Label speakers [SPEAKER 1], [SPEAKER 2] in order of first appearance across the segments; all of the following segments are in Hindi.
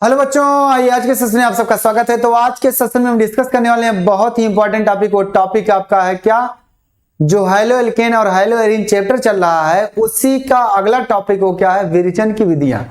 [SPEAKER 1] हेलो बच्चों, आइए आज के सेशन में आप सबका स्वागत है। तो आज के सेशन में हम डिस्कस करने वाले हैं बहुत ही इंपॉर्टेंट टॉपिक। वो टॉपिक आपका है क्या, जो हाइलो एल्केन और हाइलो एरीन चैप्टर चल रहा है उसी का अगला टॉपिक वो क्या है, विरेचन की विधियां।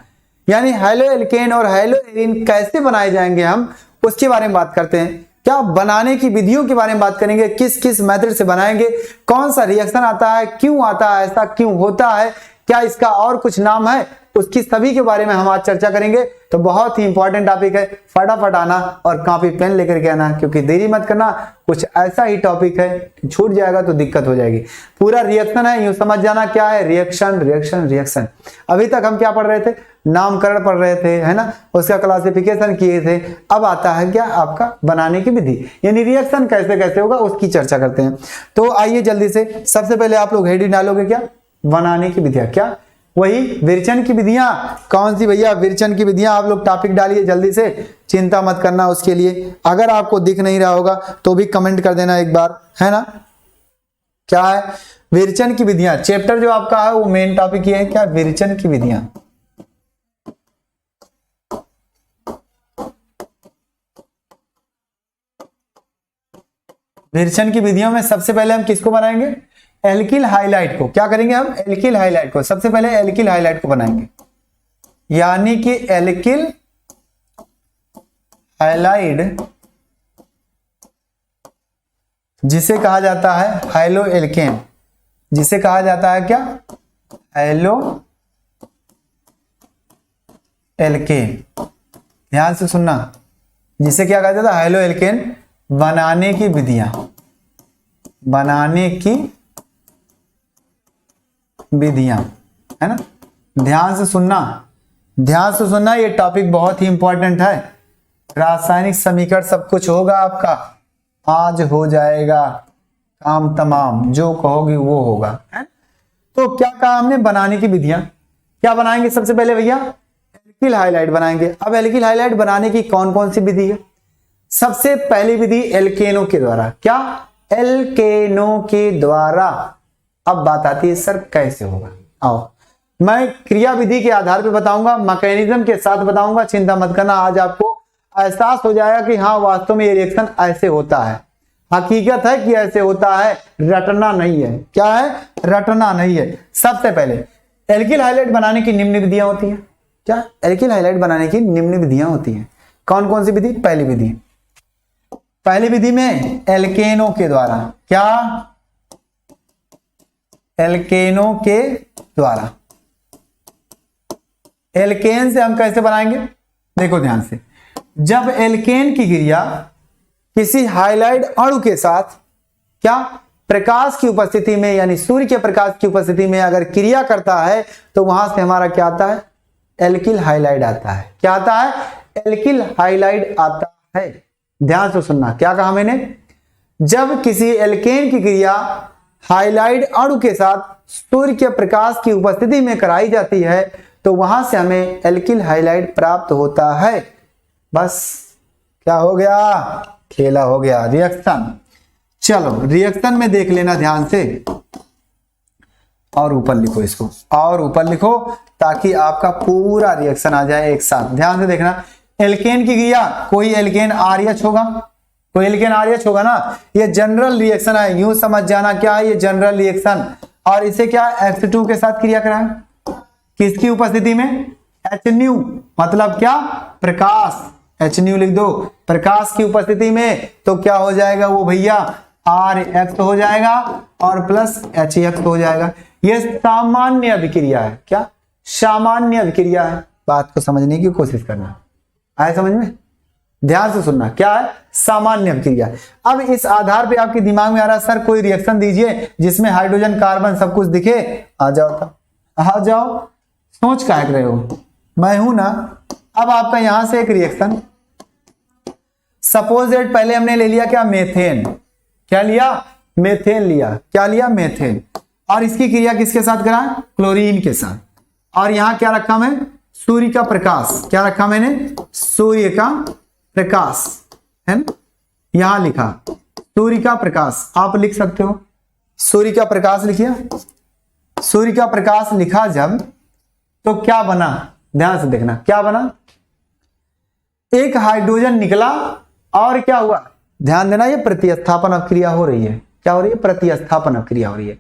[SPEAKER 1] यानी हाइलो एल्केन और हाइलो एरीन कैसे बनाए जाएंगे हम उसके बारे में बात करते हैं। क्या बनाने की विधियों के बारे में बात करेंगे, किस किस मेथड से बनाएंगे, कौन सा रिएक्शन आता है, क्यों आता है, ऐसा क्यों होता है, क्या इसका और कुछ नाम है, उसकी सभी के बारे में हम आज चर्चा करेंगे। तो बहुत ही इंपॉर्टेंट टॉपिक है, फटाफट आना और कॉपी पेन लेकर के आना, क्योंकि देरी मत करना। कुछ ऐसा ही टॉपिक है कि छूट जाएगा तो दिक्कत हो जाएगी। पूरा रिएक्शन है, यूं समझ जाना क्या है, रिएक्शन रिएक्शन रिएक्शन। अभी तक हम क्या पढ़ रहे थे, नामकरण पढ़ रहे थे, है ना, उसका क्लासिफिकेशन किए थे। अब आता है क्या आपका बनाने की विधि, यानी रिएक्शन कैसे कैसे होगा उसकी चर्चा करते हैं। तो आइए जल्दी से, सबसे पहले आप लोग हेडिंग डालोगे क्या, बनाने की विधियां, क्या वही विरेचन की विधियां। कौन सी भैया, विरेचन की विधियां। आप लोग टॉपिक डालिए जल्दी से, चिंता मत करना उसके लिए। अगर आपको दिख नहीं रहा होगा तो भी कमेंट कर देना एक बार, है ना। क्या है विरेचन की विधियां, चैप्टर जो आपका है वो मेन टॉपिक ये है क्या, विरेचन की विधियां। विरेचन की विधियों में सबसे पहले हम किसको बनाएंगे, एल्किल हाइलाइट को। क्या करेंगे हम, एल्किल हाइलाइट को। सबसे पहले एल्किल हाइलाइट को बनाएंगे, यानी कि एल्किल हाइलाइड जिसे कहा जाता है हाइलो एल्केन, जिसे कहा जाता है क्या, हाइलो एल्केन। ध्यान से सुनना, जिसे क्या कहा जाता है, हाइलो एल्केन। बनाने की विधियां, बनाने की विधियां, है ना। ध्यान से सुनना, ध्यान से सुनना, ये टॉपिक बहुत ही इंपॉर्टेंट है। रासायनिक समीकरण सब कुछ होगा आपका, आज हो जाएगा काम तमाम, जो कहोगे वो होगा, है? तो क्या कहा हमने, बनाने की विधियां। क्या बनाएंगे सबसे पहले भैया, एल्किल हाइलाइट बनाएंगे। अब एल्किल हाइलाइट बनाने की कौन कौन सी विधि है। सबसे पहली विधि एल्केनों के द्वारा। क्या, एल्केनों के द्वारा। अब बात आती है सर कैसे होगा, आओ मैं क्रिया विधि के आधार पे बताऊंगा, मैकेनिज्म के साथ बताऊंगा, चिंता मत करना। आज आपको एहसास हो जाएगा कि हाँ वास्तव में ये रिएक्शन ऐसे होता है, हकीकत है कि ऐसे होता है, रटना नहीं है। क्या है, रटना नहीं है। सबसे पहले एल्किल हाइलाइट बनाने की निम्न विधियां होती हैं। क्या, एल्किल हाइलाइट बनाने की निम्न विधियां होती हैं। कौन कौन सी विधि, पहली विधि, पहली विधि में एल्केनों के द्वारा। क्या, एल्केनों के द्वारा। एल्केन से हम कैसे बनाएंगे, देखो ध्यान से। जब एल्केन की क्रिया किसी हाइलाइट अणु के साथ क्या प्रकाश की उपस्थिति में, यानी सूर्य के प्रकाश की उपस्थिति में अगर क्रिया करता है तो वहां से हमारा क्या आता है, एल्किल हाइलाइट आता है। क्या आता है, एल्किल हाइलाइट आता है। ध्यान से सुनना, क्या कहा मैंने, जब किसी एल्केन की क्रिया हाइलाइट अणु के साथ सूर्य के प्रकाश की उपस्थिति में कराई जाती है तो वहां से हमें एल्किल हाइलाइट प्राप्त होता है। बस क्या हो गया, खेला हो गया, रिएक्शन। चलो रिएक्शन में देख लेना ध्यान से, और ऊपर लिखो इसको, और ऊपर लिखो ताकि आपका पूरा रिएक्शन आ जाए एक साथ। ध्यान से देखना, एल्केन की क्रिया, कोई एल्केन आरएच होगा, कोई एल्केन आरएच होगा ना, ये जनरल रिएक्शन है, यूं समझ जाना क्या है, ये जनरल रिएक्शन। और इसे क्या H2 के साथ क्रिया कराएं, किसकी उपस्थिति में, HNu, मतलब क्या, प्रकाश, HNu लिख दो, प्रकाश की उपस्थिति में। तो क्या हो जाएगा वो भैया, RX हो जाएगा और प्लस HX हो जाएगा। ये सामान्य अभिक्रिया है। क्या, सामान्य अभिक्रिया है। बात को समझने की कोशिश करना, आए समझ में, ध्यान से सुनना। क्या है, सामान्य अभिक्रिया। अब इस आधार पे आपके दिमाग में आ रहा है सर कोई रिएक्शन दीजिए जिसमें हाइड्रोजन कार्बन सब कुछ दिखे। आ जाओ, तब आ जाओ, सोच का रहे हो, मैं हूं ना। अब आपका यहां से एक रिएक्शन, सपोज दैट पहले हमने ले लिया क्या, मेथेन। क्या लिया, मेथेन लिया। क्या लिया, मेथेन। और इसकी क्रिया किसके साथ कराएं, क्लोरीन के साथ। और यहां क्या रखा मैं, सूर्य का प्रकाश। क्या रखा मैंने, सूर्य का प्रकाश, है ना, यहां लिखा सूर्य का प्रकाश। आप लिख सकते हो सूर्य का प्रकाश लिखिए। सूर्य का प्रकाश लिखा जब, तो क्या बना, ध्यान से देखना क्या बना, एक हाइड्रोजन निकला और क्या हुआ, ध्यान देना, ये प्रतिस्थापन अभिक्रिया हो रही है। क्या हो रही है? प्रतिस्थापन अभिक्रिया हो रही है।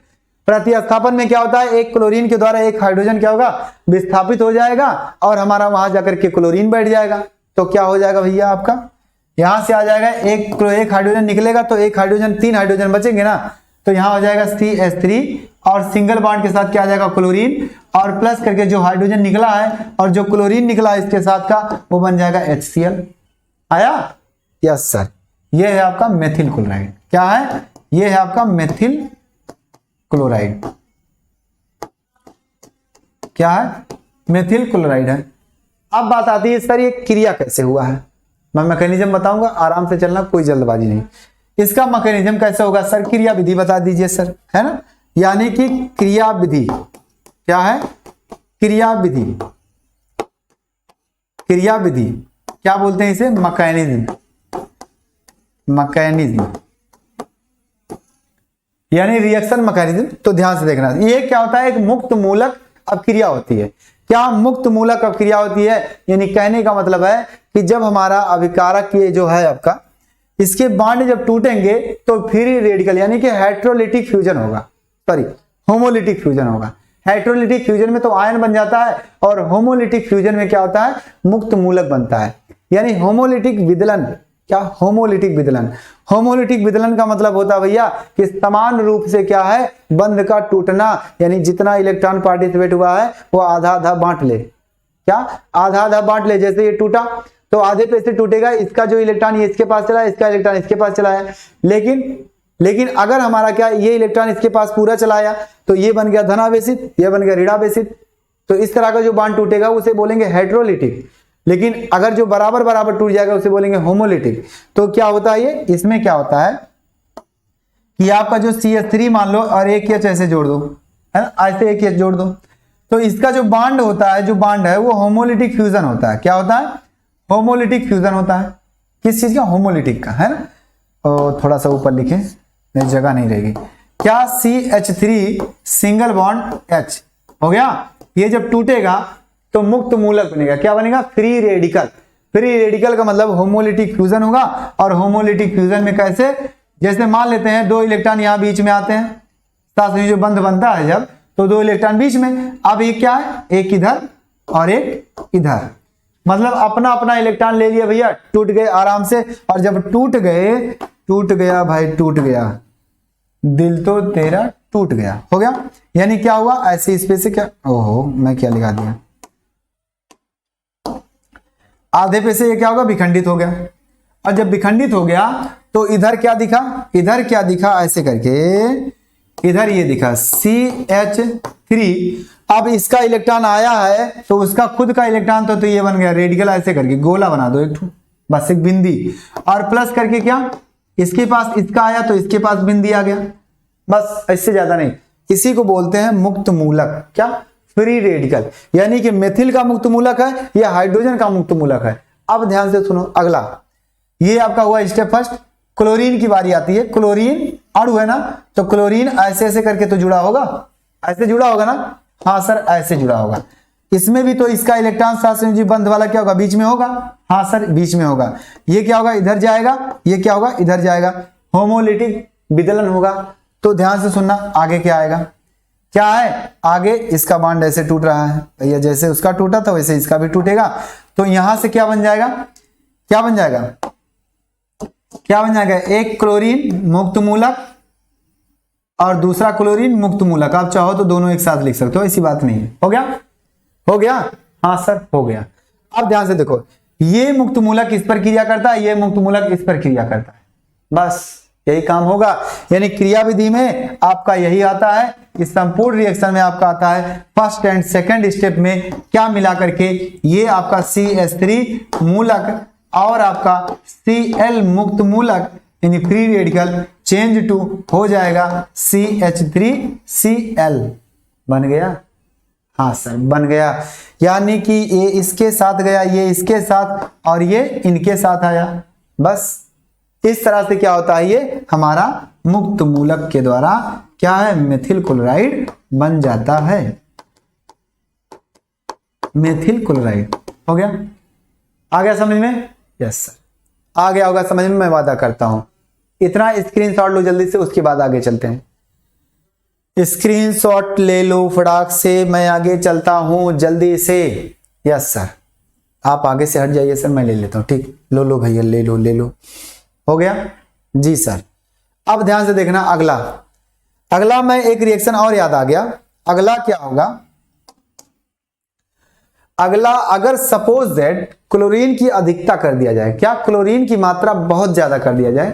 [SPEAKER 1] प्रतिस्थापन में क्या होता है, एक क्लोरीन के द्वारा एक हाइड्रोजन क्या होगा, विस्थापित हो जाएगा और हमारा वहां जाकर के क्लोरीन बैठ जाएगा। तो क्या हो जाएगा भैया, आपका यहां से आ जाएगा, एक हाइड्रोजन निकलेगा तो एक हाइड्रोजन, 3 हाइड्रोजन बचेंगे ना, तो यहां हो जाएगा CH3 और सिंगल बॉन्ड के साथ क्या आ जाएगा, क्लोरीन, और प्लस करके जो हाइड्रोजन निकला है और जो क्लोरीन निकला है इसके साथ का, वो बन जाएगा HCl। आया? यस सर, ये है आपका मेथिल क्लोराइड। क्या है? ये है आपका मेथिल क्लोराइड। क्या है? मेथिल क्लोराइड है। अब बात आती है सर ये क्रिया कैसे हुआ है, मैं मैकेनिज्म बताऊंगा, आराम से चलना, कोई जल्दबाजी नहीं। इसका मैकेनिज्म कैसे होगा सर, क्रिया विधि बता दीजिए सर, है ना, यानी कि क्रिया विधि। क्या है? क्रिया विधि। क्रिया विधि क्या बोलते हैं इसे? मैकेनिज्म। मैकेनिज्म यानी रिएक्शन मैकेनिज्म। तो ध्यान से देखना, ये क्या होता है, एक मुक्त मूलक अभिक्रिया होती है। क्या मुक्त मूलक अभिक्रिया होती है, यानी कहने का मतलब है कि जब हमारा अभिकारक ये जो है आपका, इसके बॉन्ड जब टूटेंगे तो फ्री रेडिकल यानी कि हेट्रोलिटिक फ्यूजन होगा, सॉरी होमोलिटिक फ्यूजन होगा। हेट्रोलिटिक फ्यूजन में तो आयन बन जाता है और होमोलिटिक फ्यूजन में क्या होता है, मुक्त मूलक बनता है। यानी होमोलिटिक विदलन। क्या? होमोलिटिक विदलन। होमोलिटिक विदलन का मतलब होता है भैया कि समान रूप से क्या है, बंध का टूटना, यानी जितना इलेक्ट्रॉन पार्टिसिपेट हुआ है वो आधा आधा बांट ले। क्या? आधा आधा बांट ले। जैसे ये टूटा तो आधे पे से टूटेगा, इसका जो इलेक्ट्रॉन ये इसके पास चला है, इसका इलेक्ट्रॉन इसके पास चला है। लेकिन अगर हमारा क्या, ये इलेक्ट्रॉन इसके पास पूरा चलाया तो ये बन गया धनावेशित, ये बन गया ऋणावेशित। तो इस तरह का जो बॉन्ड टूटेगा उसे बोलेंगे हेट्रोलिटिक। लेकिन अगर जो बराबर बराबर टूट जाएगा उसे बोलेंगे होमोलिटिक। तो क्या होता है ये, इसमें क्या होता है कि आपका जो CH3 मान लो और एक H ऐसे जोड़ दो, है ना, ऐसे एक H जोड़ दो, तो इसका जो बॉन्ड होता है, जो बॉन्ड है वो होमोलिटिक फ्यूजन होता है। क्या होता है? होमोलिटिक फ्यूजन होता है। किस चीज का? होमोलिटिक का, है ना। तो थोड़ा सा ऊपर लिखे, नहीं जगह नहीं रहेगी। क्या? CH3 सिंगल बॉन्ड H हो गया। ये जब टूटेगा तो मुक्त मूलक बनेगा। क्या बनेगा? Free radical. फ्री रेडिकल का मतलब होमोलिटिक फ्यूजन होगा। और होमोलिटिक फ्यूजन में कैसे, जैसे मान लेते हैं 2 इलेक्ट्रॉन यहां बीच में आते हैं, साथ में जो बंध बनता है जब, तो 2 इलेक्ट्रॉन बीच में। अब ये क्या है, एक इधर और एक इधर, मतलब अपना अपना इलेक्ट्रॉन ले लिया भैया, टूट गए आराम से। और जब टूट गया भाई, टूट गया, दिल तो तेरा टूट गया, हो गया। यानी क्या हुआ, ऐसे स्पेस से क्या, ओहो मैं क्या लिखा दिया, आधे पे से ये क्या होगा, विखंडित हो गया। और जब विखंडित हो गया तो इधर क्या दिखा, इधर क्या दिखा, ऐसे करके इधर ये दिखा CH3। अब इसका इलेक्ट्रॉन आया है तो उसका खुद का इलेक्ट्रॉन तो ये बन गया रेडिकल, ऐसे करके गोला बना दो एक, बस एक बिंदी। और प्लस करके क्या, इसके पास इसका आया तो इसके पास बिंदी आ गया, बस इससे ज्यादा नहीं। इसी को बोलते हैं मुक्त मूलक। क्या? Free radical. यानी कि मेथिल का मुक्त मूलक है या हाइड्रोजन का मुक्त मूलक है। अब ध्यान से सुनो अगला, ये आपका हुआ स्टेप फर्स्ट। क्लोरीन की बारी आती है। क्लोरीन अणु है ना, तो क्लोरीन ऐसे ऐसे करके तो जुड़ा होगा, ऐसे जुड़ा होगा ना, हाँ सर ऐसे जुड़ा होगा। इसमें भी तो इसका इलेक्ट्रॉन साथ में जी बंध वाला क्या होगा, बीच में होगा, हाँ सर बीच में होगा। ये क्या होगा, इधर जाएगा, ये क्या होगा, इधर जाएगा, होमोलिटिक विदलन होगा। तो ध्यान से सुनना, आगे क्या आएगा, क्या है आगे, इसका बॉन्ड ऐसे टूट रहा है भैया, जैसे उसका टूटा था वैसे इसका भी टूटेगा। तो यहां से क्या बन जाएगा, क्या बन जाएगा, क्या बन जाएगा, एक क्लोरीन मुक्त मूलक और दूसरा क्लोरीन मुक्त मूलक। आप चाहो तो दोनों एक साथ लिख सकते हो, ऐसी बात नहीं है। हो गया, हो गया, हाँ सर हो गया। अब ध्यान से देखो, ये मुक्त मूलक इस पर क्रिया करता है, ये मुक्त मूलक इस पर क्रिया करता है, बस यही काम होगा। यानी क्रिया विधि में आपका यही आता है। इस संपूर्ण रिएक्शन में आपका आता है फर्स्ट एंड सेकंड स्टेप में क्या मिला करके, ये आपका CH3 मूलक और आपका Cl मुक्त मूलक यानी फ्री रेडिकल चेंज टू हो जाएगा CH3Cl। बन गया, हाँ सर बन गया। यानी कि ये इसके साथ गया, ये इसके साथ और ये इनके साथ आया, बस इस तरह से क्या होता है, ये हमारा मुक्त मूलक के द्वारा क्या है, मेथिल क्लोराइड बन जाता है। मेथिल क्लोराइड हो गया, आ गया समझ में। यस सर, आ गया होगा समझ में, मैं वादा करता हूं। इतना स्क्रीनशॉट लो जल्दी से, उसके बाद आगे चलते हैं। स्क्रीनशॉट ले लो फटाक से, मैं आगे चलता हूं जल्दी से। यस सर, आप आगे से हट जाइए सर, मैं ले लेता हूं। ठीक, लो लो भैया, ले लो ले लो, हो गया जी सर। अब ध्यान से देखना अगला, अगला मैं एक रिएक्शन और याद आ गया। अगला क्या होगा, अगला अगर सपोज दैट क्लोरीन की अधिकता कर दिया जाए, क्या क्लोरीन की मात्रा बहुत ज्यादा कर दिया जाए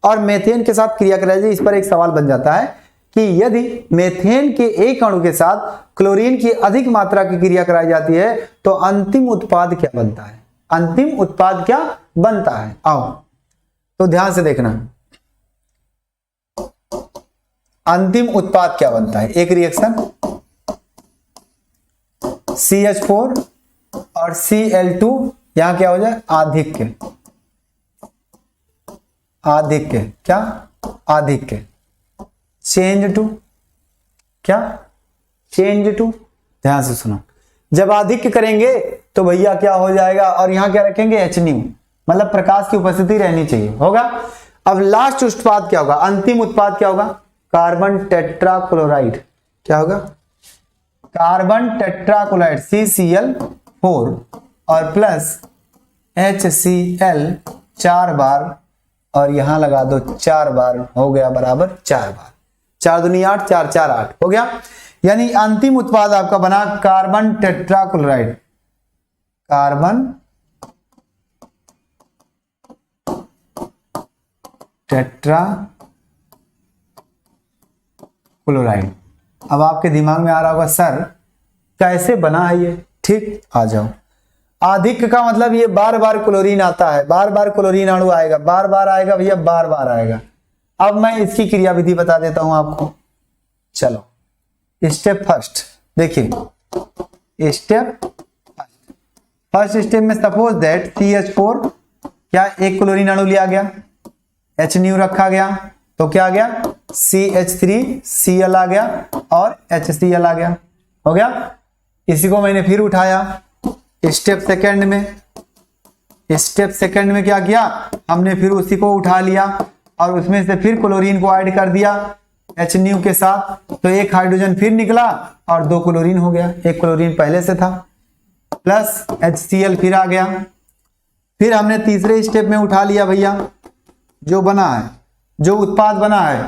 [SPEAKER 1] और मेथेन के साथ क्रिया कराई जाए, इस पर एक सवाल बन जाता है कि यदि मेथेन के एक अणु के साथ क्लोरीन की अधिक मात्रा की क्रिया कराई जाती है तो अंतिम उत्पाद क्या बनता है, अंतिम उत्पाद क्या बनता है। आओ तो ध्यान से देखना, अंतिम उत्पाद क्या बनता है। एक रिएक्शन CH4 और Cl2, यहां क्या हो जाए, आधिक्य, आधिक्य क्या, आधिक्य, चेंज टू क्या, चेंज टू, ध्यान से सुनो, जब आधिक्य करेंगे तो भैया क्या हो जाएगा, और यहां क्या रखेंगे, HNu, मतलब प्रकाश की उपस्थिति रहनी चाहिए, होगा। अब लास्ट उत्पाद क्या होगा, अंतिम उत्पाद क्या होगा, कार्बन टेट्राक्लोराइड, क्या होगा, कार्बन टेट्राक्लोराइड CCl4 और प्लस HCl 4 बार, और यहां लगा दो 4 बार, हो गया बराबर 4 बार, 4 दूनी 8, 4 4 8, हो गया। यानी अंतिम उत्पाद आपका बना कार्बन टेट्राक्लोराइड, कार्बन टेट्राक्लोराइड। अब आपके दिमाग में आ रहा होगा सर कैसे बना है ये, ठीक, आ जाओ। आधिक्य का मतलब ये बार बार क्लोरीन आता है, बार बार क्लोरीन अणु आएगा, बार बार आएगा भैया, बार बार आएगा। अब मैं इसकी क्रियाविधि बता देता हूं आपको, चलो स्टेप फर्स्ट देखिए, स्टेप फर्स्ट स्टेप में सपोज दैट CH4 क्या एक क्लोरीन अणु लिया गया, HNu रखा गया, तो क्या आ गया, CH3Cl आ गया और HCl आ गया, हो गया। इसी को मैंने फिर उठाया स्टेप सेकंड में, स्टेप सेकंड में क्या किया हमने, फिर उसी को उठा लिया और उसमें से फिर क्लोरीन को ऐड कर दिया HNu के साथ, तो एक हाइड्रोजन फिर निकला और 2 क्लोरीन हो गया, एक क्लोरीन पहले से था, प्लस HCl फिर आ गया। फिर हमने तीसरे स्टेप में उठा लिया भैया, जो बना है, जो उत्पाद बना है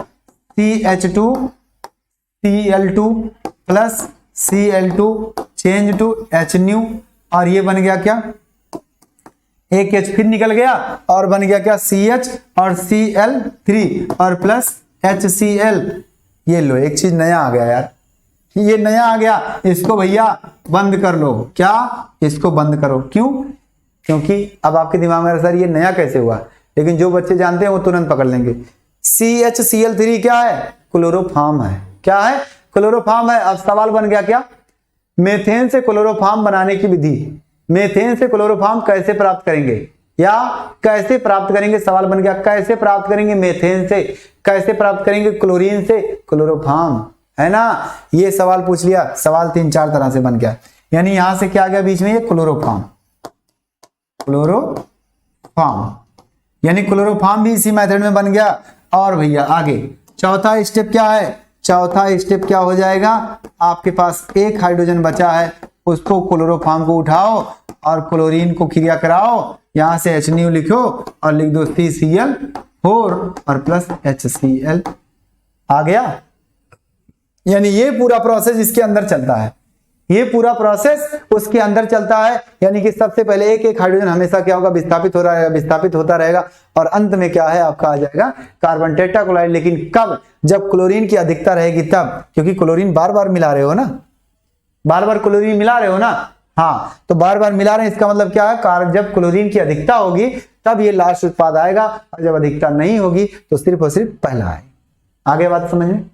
[SPEAKER 1] CH2Cl2 plus Cl2 change to HNu, और ये बन गया क्या, एक H फिर निकल गया और बन गया क्या, CH और Cl3 और प्लस HCl। ये लो एक चीज नया आ गया यार, ये नया आ गया, इसको भैया बंद कर लो, क्या, इसको बंद करो, क्यों, क्योंकि अब आपके दिमाग में सर ये नया कैसे हुआ, लेकिन जो बच्चे जानते हैं वो तुरंत पकड़ लेंगे। CHCl3 क्या है, क्लोरोफॉर्म है, क्या है, क्लोरोफॉर्म है। अब सवाल बन गया क्या, मेथेन से क्लोरोफॉर्म बनाने की विधि, मेथेन से क्लोरोफॉर्म कैसे प्राप्त करेंगे, या कैसे प्राप्त करेंगे, सवाल बन गया कैसे प्राप्त करेंगे मेथेन से, कैसे प्राप्त करेंगे क्लोरीन से क्लोरोफॉर्म, है ना, ये सवाल पूछ लिया, सवाल 3-4 तरह से बन गया। यानी यहां से क्या आ गया बीच में, ये क्लोरोफॉर्म, क्लोरोफॉर्म, यानी क्लोरोफॉर्म भी इसी मेथड में बन गया। और भैया आगे चौथा स्टेप क्या है, चौथा स्टेप क्या हो जाएगा, आपके पास एक हाइड्रोजन बचा है, उसको क्लोरोफॉर्म को उठाओ और क्लोरीन को क्रिया कराओ, यहां से HNu लिखो और लिख दो CCl4 और प्लस HCl, आ गया। यानी ये पूरा प्रोसेस इसके अंदर चलता है, ये पूरा प्रोसेस उसके अंदर चलता है। यानी कि सबसे पहले एक एक हाइड्रोजन हमेशा क्या होगा, विस्थापित हो रहा है, विस्थापित होता रहेगा, और अंत में क्या है आपका आ जाएगा कार्बन टेट्राक्लोराइड। लेकिन कब, जब क्लोरीन की अधिकता रहेगी तब, क्योंकि क्लोरीन बार बार मिला रहे हो ना, बार बार क्लोरीन मिला रहे हो ना, हाँ, तो बार बार मिला रहे हैं, इसका मतलब क्या है, जब क्लोरीन की अधिकता होगी तब ये लास्ट उत्पाद आएगा, और जब अधिकता नहीं होगी तो सिर्फ और सिर्फ पहला है। आगे बात समझ में,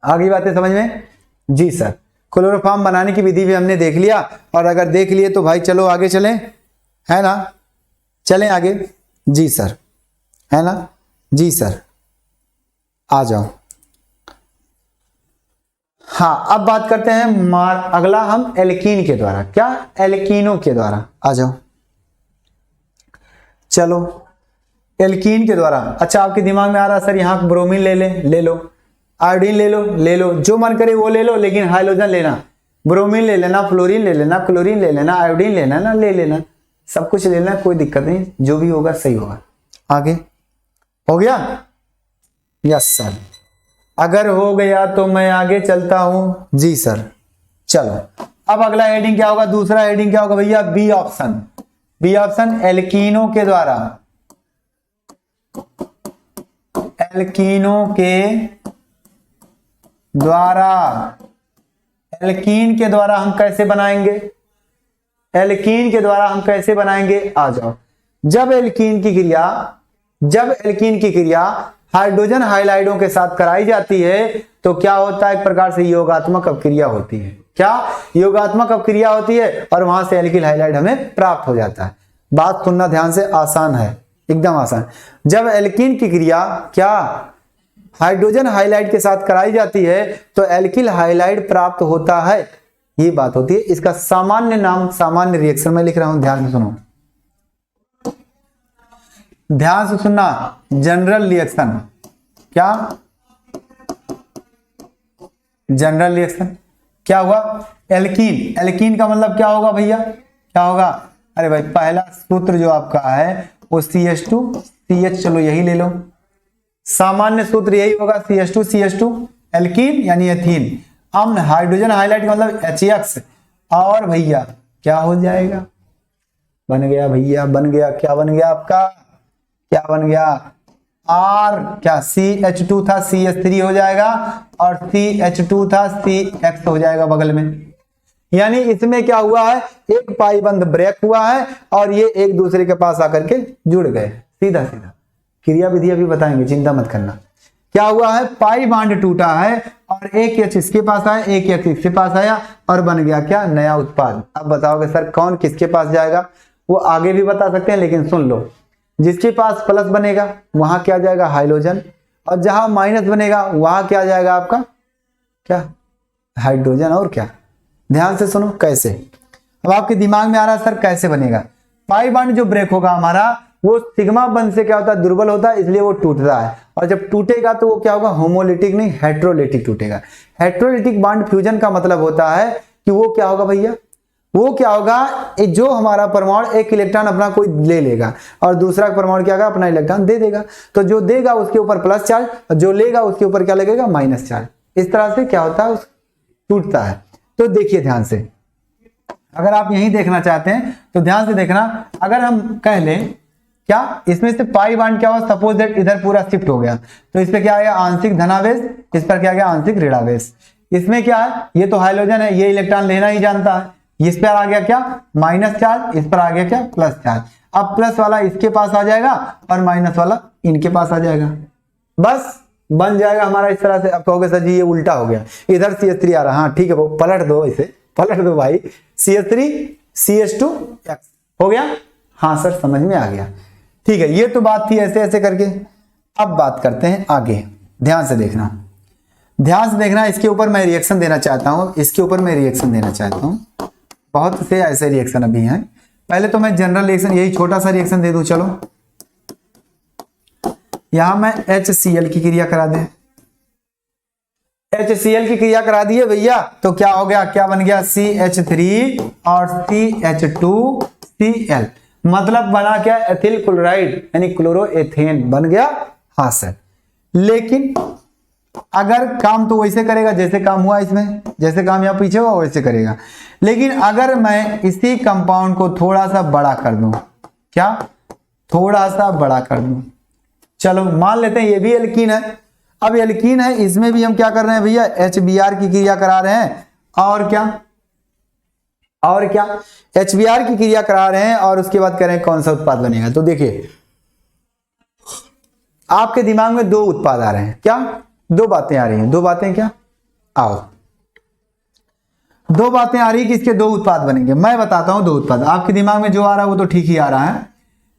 [SPEAKER 1] आगे बातें समझ में, जी सर। क्लोरोफॉर्म बनाने की विधि भी हमने देख लिया, और अगर देख लिए तो भाई चलो आगे चलें, है ना, चलें आगे, जी सर, है ना, जी सर, आ जाओ। हाँ, अब बात करते हैं अगला हम एल्कीन के द्वारा, क्या, एल्कीनों के द्वारा, आ जाओ। चलो एल्कीन के द्वारा, अच्छा आपके दिमाग में आ रहा सर यहाँ ब्रोमीन ले लो, आयोडीन ले लो, जो मन करे वो ले लो, लेकिन हाइड्रोजन लेना, ब्रोमीन ले लेना, फ्लोरीन ले लेना, क्लोरीन ले लेना, आयोडीन ले लेना, सब कुछ ले लेना, कोई दिक्कत नहीं, जो भी होगा सही होगा। आगे हो गया? Yes sir. अगर हो गया तो मैं आगे चलता हूं। जी सर। चलो अब अगला हेडिंग क्या होगा? दूसरा हेडिंग क्या होगा भैया? B option. बी ऑप्शन एल्कीनों के द्वारा, एल्कीनों के द्वारा, एल्कीन के द्वारा हम कैसे बनाएंगे? एल्कीन के द्वारा हम कैसे बनाएंगे? आ जाओ। जब एल्कीन की क्रिया हाइड्रोजन हाइलाइडों के साथ कराई जाती है तो क्या होता है? एक प्रकार से योगात्मक अपक्रिया होती है। क्या? योगात्मक अपक्रिया होती है और वहां से एल्किल हाइलाइड हमें प्राप्त हो जाता है। बात सुनना ध्यान से, आसान है, एकदम आसान। जब एल्कीन की क्रिया क्या हाइड्रोजन हाइलाइड के साथ कराई जाती है तो एल्किल हाइलाइड प्राप्त होता है, ये बात होती है। इसका सामान्य नाम, सामान्य रिएक्शन में लिख रहा हूं, ध्यान से सुनो, ध्यान से सुनना, जनरल रिएक्शन। क्या? जनरल रिएक्शन क्या हुआ? एल्कीन, एल्कीन का मतलब क्या होगा भैया? क्या होगा? अरे भाई पहला सूत्र जो आपका है वो CH2 CH, चलो यही ले लो, सामान्य सूत्र यही होगा, CH2 CH2, एल्कीन यानी एथीन, अम्ल हाइड्रोजन हाइलाइड का मतलब HX, और भैया क्या हो जाएगा? बन गया भैया, बन गया, क्या बन गया आपका? क्या बन गया? R, क्या CH2 था CH3 हो जाएगा, और CH2 था CX हो जाएगा बगल में। यानी इसमें क्या हुआ है? एक पाई बंद ब्रेक हुआ है और ये एक दूसरे के पास आकर के जुड़ गए, सीधा सीधा। क्रिया विधि अभी बताएंगे, चिंता मत करना। क्या हुआ है? पाई बांड टूटा है और एक H इसके पास आया, एक H इसके पास आया और बन गया क्या? नया उत्पाद। अब बताओगे सर कौन किसके पास जाएगा? वो आगे भी बता सकते हैं, लेकिन सुन लो, जिसके पास प्लस बनेगा वहां क्या जाएगा? हाइड्रोजन, और जहां माइनस बनेगा वहां क्या जाएगा आपका? क्या? हाइड्रोजन। और क्या? ध्यान से सुनो कैसे। अब आपके दिमाग में आ रहा है सर कैसे बनेगा? पाई बांड जो ब्रेक होगा हमारा वो सिग्मा बंध से क्या होता है? दुर्बल होता है, इसलिए वो टूटता है, और जब टूटेगा तो वो क्या होगा? होमोलिटिक नहीं, हेट्रोलिटिक टूटेगा। हेट्रोलिटिक बांड फ्यूजन का मतलब होता है कि वो क्या होगा भैया? वो क्या होगा? जो हमारा परमाणु एक इलेक्ट्रॉन अपना कोई ले लेगा और दूसरा परमाणु क्या होगा? अपना इलेक्ट्रॉन दे देगा, तो जो देगा उसके ऊपर प्लस चार्ज और जो लेगा उसके ऊपर क्या लगेगा? Minus charge. इस तरह से क्या होता है? टूटता है। तो देखिए ध्यान से, अगर आप यही देखना चाहते हैं तो ध्यान से देखना। अगर हम कह लें क्या इसमें से पाई बांड क्या हुआ? सपोज दैट इधर पूरा शिफ्ट हो गया, तो इस पे क्या आ गया? आंशिक धनावेश, इस पर क्या आ गया? आंशिक ऋणावेश। इसमें क्या है? ये तो हाइड्रोजन है, ये इलेक्ट्रॉन लेना ही जानता है, इस पर आ गया क्या? माइनस चार्ज, इस पर आ गया क्या? Plus charge. अब प्लस वाला इसके पास आ जाएगा और माइनस वाला इनके पास आ जाएगा, बस बन जाएगा हमारा इस तरह से। अब कहोगे सर जी ये उल्टा हो गया, इधर CH3 आ रहा, हाँ ठीक है, वो पलट दो, इसे पलट दो भाई, CH3 CH2X हो गया। हाँ सर समझ में आ गया, ठीक है। ये तो बात थी ऐसे ऐसे करके। अब बात करते हैं आगे, ध्यान से देखना, ध्यान से देखना। इसके ऊपर मैं रिएक्शन देना चाहता हूं, इसके ऊपर मैं रिएक्शन देना चाहता हूं। बहुत से ऐसे रिएक्शन अभी हैं। पहले तो मैं जनरल रिएक्शन, यही छोटा सा रिएक्शन दे दूं। चलो यहां मैं HCl की क्रिया करा दें, HCl की क्रिया करा दिए भैया, तो क्या हो गया? क्या बन गया? CH3 और CH2Cl, मतलब बना क्या? एथिल क्लोराइड यानी क्लोरोएथेन बन गया। हाँ सर, लेकिन अगर काम तो वैसे करेगा जैसे काम हुआ इसमें, जैसे काम यहां पीछे हुआ वैसे करेगा। लेकिन अगर मैं इसी कंपाउंड को थोड़ा सा बड़ा कर दूं, क्या? थोड़ा सा बड़ा कर दूं, चलो मान लेते हैं ये भी एल्कीन है। अब एल्कीन है, इसमें भी हम क्या कर रहे हैं भैया? HBr की क्रिया करा रहे हैं, और क्या? और क्या? HBr की क्रिया करा रहे हैं, और उसके बाद कह रहे हैं कौन सा उत्पाद बनेगा। तो देखिए आपके दिमाग में दो उत्पाद आ रहे हैं, क्या? दो बातें आ रही हैं। दो बातें क्या? आओ, दो बातें आ रही है कि इसके दो उत्पाद बनेंगे। मैं बताता हूं दो उत्पाद। आपके दिमाग में जो आ रहा है वो तो ठीक ही आ रहा है,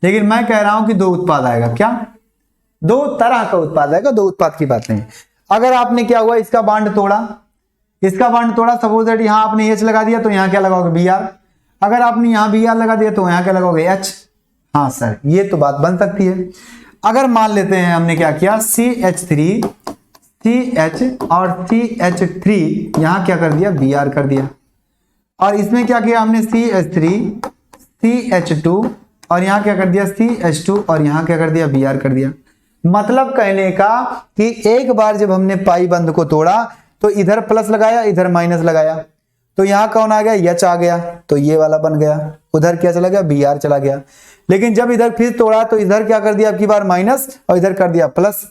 [SPEAKER 1] लेकिन मैं कह रहा हूं कि दो उत्पाद आएगा। क्या? दो तरह का उत्पाद आएगा, दो उत्पाद की बात नहीं। अगर आपने क्या हुआ, इसका बांड तोड़ा, इसका बांड तोड़ा, सपोज दैट यहां आपने H लगा दिया तो यहां क्या लगाओगे? Br। अगर आपने यहां Br लगा दिया तो यहां क्या लगाओगे? H। हाँ सर, ये तो बात बन सकती है। अगर मान लेते हैं हमने क्या किया, CH3 CH और CH3 यहां क्या कर दिया, Br कर दिया, और इसमें क्या किया हमने CH3 CH2 और यहां क्या कर दिया CH2 और यहां क्या कर दिया Br कर दिया। मतलब कहने का कि एक बार जब हमने पाई बंध को तोड़ा तो इधर प्लस लगाया इधर माइनस लगाया, तो यहां कौन आ गया, H आ गया, तो ये वाला बन गया, उधर क्या चला गया, Br चला गया। लेकिन जब इधर फिर तोड़ा तो इधर क्या कर दिया, अब की बार माइनस और इधर कर दिया प्लस,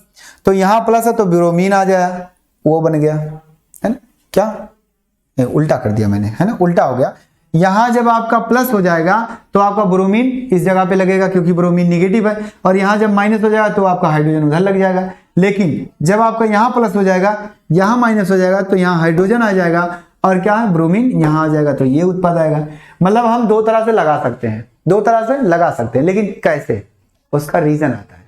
[SPEAKER 1] तो यहां प्लस है तो ब्रोमीन आ जाए, वो बन गया, है ना, क्या उल्टा कर दिया मैंने, है ना, उल्टा हो गया। यहां जब आपका प्लस हो जाएगा तो आपका ब्रोमीन इस जगह पे लगेगा क्योंकि ब्रोमीन निगेटिव है, और यहां जब माइनस हो जाएगा तो आपका हाइड्रोजन उधर लग जाएगा। लेकिन जब आपका यहां प्लस हो जाएगा यहां माइनस हो जाएगा तो यहां हाइड्रोजन आ जाएगा और क्या है, ब्रोमीन यहां आ जाएगा, तो ये उत्पाद आएगा। मतलब हम दो तरह से लगा सकते हैं, दो तरह से लगा सकते हैं, लेकिन कैसे, उसका रीजन आता है।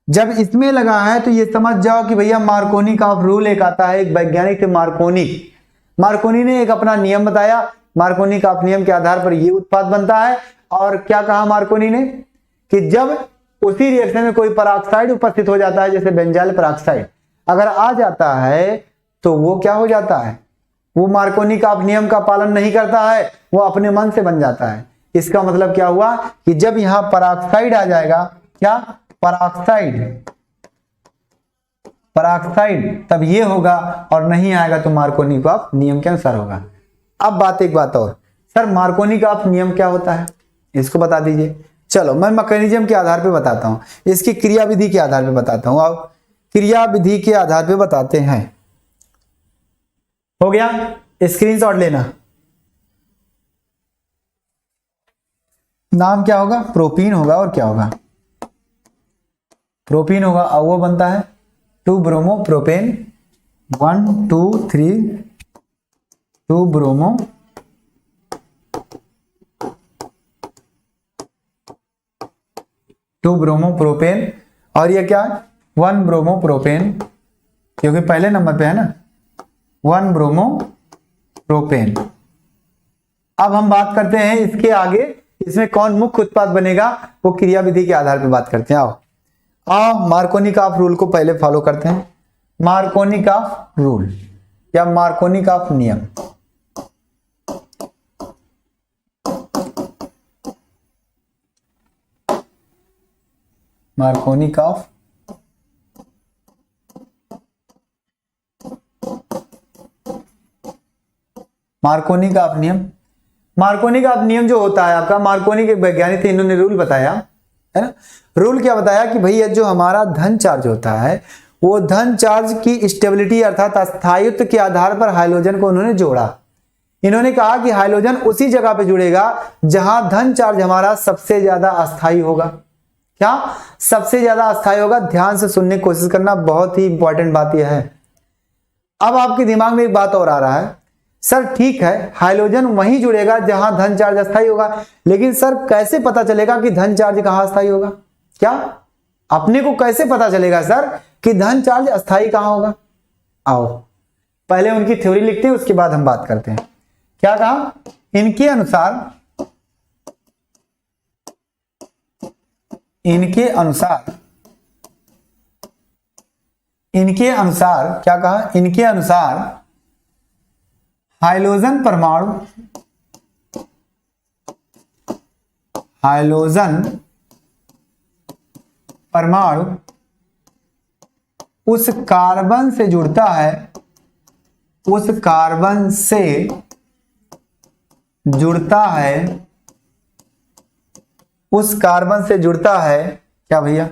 [SPEAKER 1] जब इसमें लगा है तो ये समझ जाओ कि भैया मार्कोनी का रूल एक आता है, एक वैज्ञानिक थे मार्कोनी ने एक अपना नियम बताया, मार्कोनी का नियम के आधार पर ये उत्पाद बनता है। और क्या कहा मार्कोनी ने कि जब उसी रिएक्शन में कोई पेरोक्साइड उपस्थित हो जाता है, जैसे बेंजाइल पेरोक्साइड अगर आ जाता है तो वो क्या हो जाता है, वो मार्कोनी का नियम का पालन नहीं करता है, वो अपने मन से बन जाता है। इसका मतलब क्या हुआ कि जब यहां पेरोक्साइड आ जाएगा, क्या पेरोक्साइड तब ये होगा, और नहीं आएगा तो मार्कोनी का नियम के अनुसार होगा। अब एक बात और, सर मार्कोनी का नियम क्या होता है, इसको बता दीजिए। चलो मैं मैकेनिज्म के आधार पे बताता हूं, इसकी क्रियाविधि के आधार पे बताता हूं। अब क्रियाविधि के आधार पे बताते हैं, हो गया, स्क्रीनशॉट लेना। नाम क्या होगा, प्रोपीन होगा, और क्या होगा, प्रोपीन होगा, और वो बनता है 2 ब्रोमो प्रोपेन 1 2 3 2 ब्रोमो प्रोपेन, और ये क्या 1 ब्रोमो प्रोपेन, क्योंकि पहले नंबर पे है ना, 1 ब्रोमो प्रोपेन। अब हम बात करते हैं इसके आगे, इसमें कौन मुख्य उत्पाद बनेगा, वो क्रियाविधि के आधार पे बात करते हैं। आओ मार्कोनी का रूल को पहले फॉलो करते हैं। मार्कोनी का रूल या मार्कोनी का नियम, मार्कोनी का नियम, मार्कोनी का नियम जो होता है आपका, मार्कोनी के वैज्ञानिक थे, इन्होंने रूल बताया है ना। रूल क्या बताया कि भैया जो हमारा धन चार्ज होता है, वो धन चार्ज की स्टेबिलिटी अर्थात अस्थायित्व के आधार पर हाइड्रोजन को उन्होंने जोड़ा। इन्होंने कहा कि हाइड्रोजन उसी जगह पे जुड़ेगा जहां धन चार्ज हमारा सबसे ज्यादा अस्थायी होगा। क्या सबसे ज्यादा अस्थायी होगा, ध्यान से सुनने की कोशिश करना, बहुत ही इंपॉर्टेंट बात यह है। अब आपके दिमाग में एक बात और आ रहा है, सर ठीक है हाइड्रोजन वहीं जुड़ेगा जहां धन चार्ज अस्थायी होगा, लेकिन सर कैसे पता चलेगा कि धन चार्ज कहां अस्थायी होगा, क्या अपने को कैसे पता चलेगा सर कि धन चार्ज अस्थायी कहां होगा। आओ पहले उनकी थ्योरी लिखते हैं, उसके बाद हम बात करते हैं। क्या कहा, इनके अनुसार क्या कहा, इनके अनुसार हाइड्रोजन परमाणु उस कार्बन से जुड़ता है, उस कार्बन से जुड़ता है क्या भैया,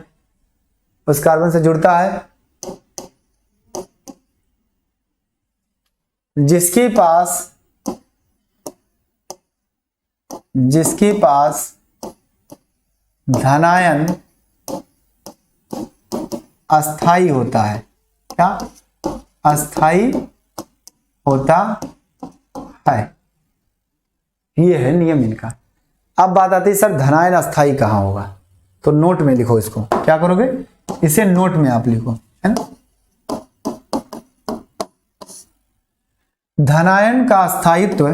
[SPEAKER 1] उस कार्बन से जुड़ता है जिसके पास धनायन अस्थाई होता है, क्या अस्थाई होता है, ये है नियम इनका। अब बात आती है सर धनायन अस्थाई कहां होगा, तो नोट में लिखो इसको, क्या करोगे, इसे नोट में आप लिखो, है ना। धनायन का अस्थायित्व,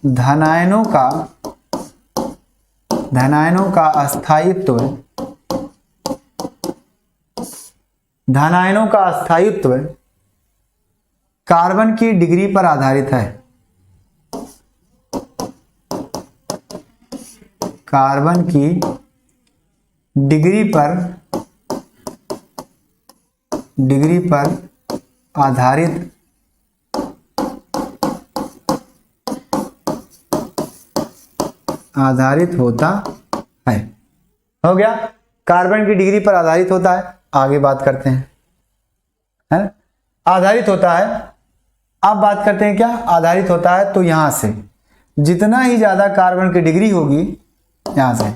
[SPEAKER 1] धनायनों का धनायनों का अस्थायित्व, धनायनों का अस्थायित्व कार्बन की डिग्री पर आधारित है। कार्बन की डिग्री पर आधारित होता है। हो गया, कार्बन की डिग्री पर आधारित होता है। आगे बात करते हैं, है ना, आधारित होता है। अब बात करते हैं क्या आधारित होता है, तो यहां से जितना ही ज्यादा कार्बन की डिग्री होगी यहां से,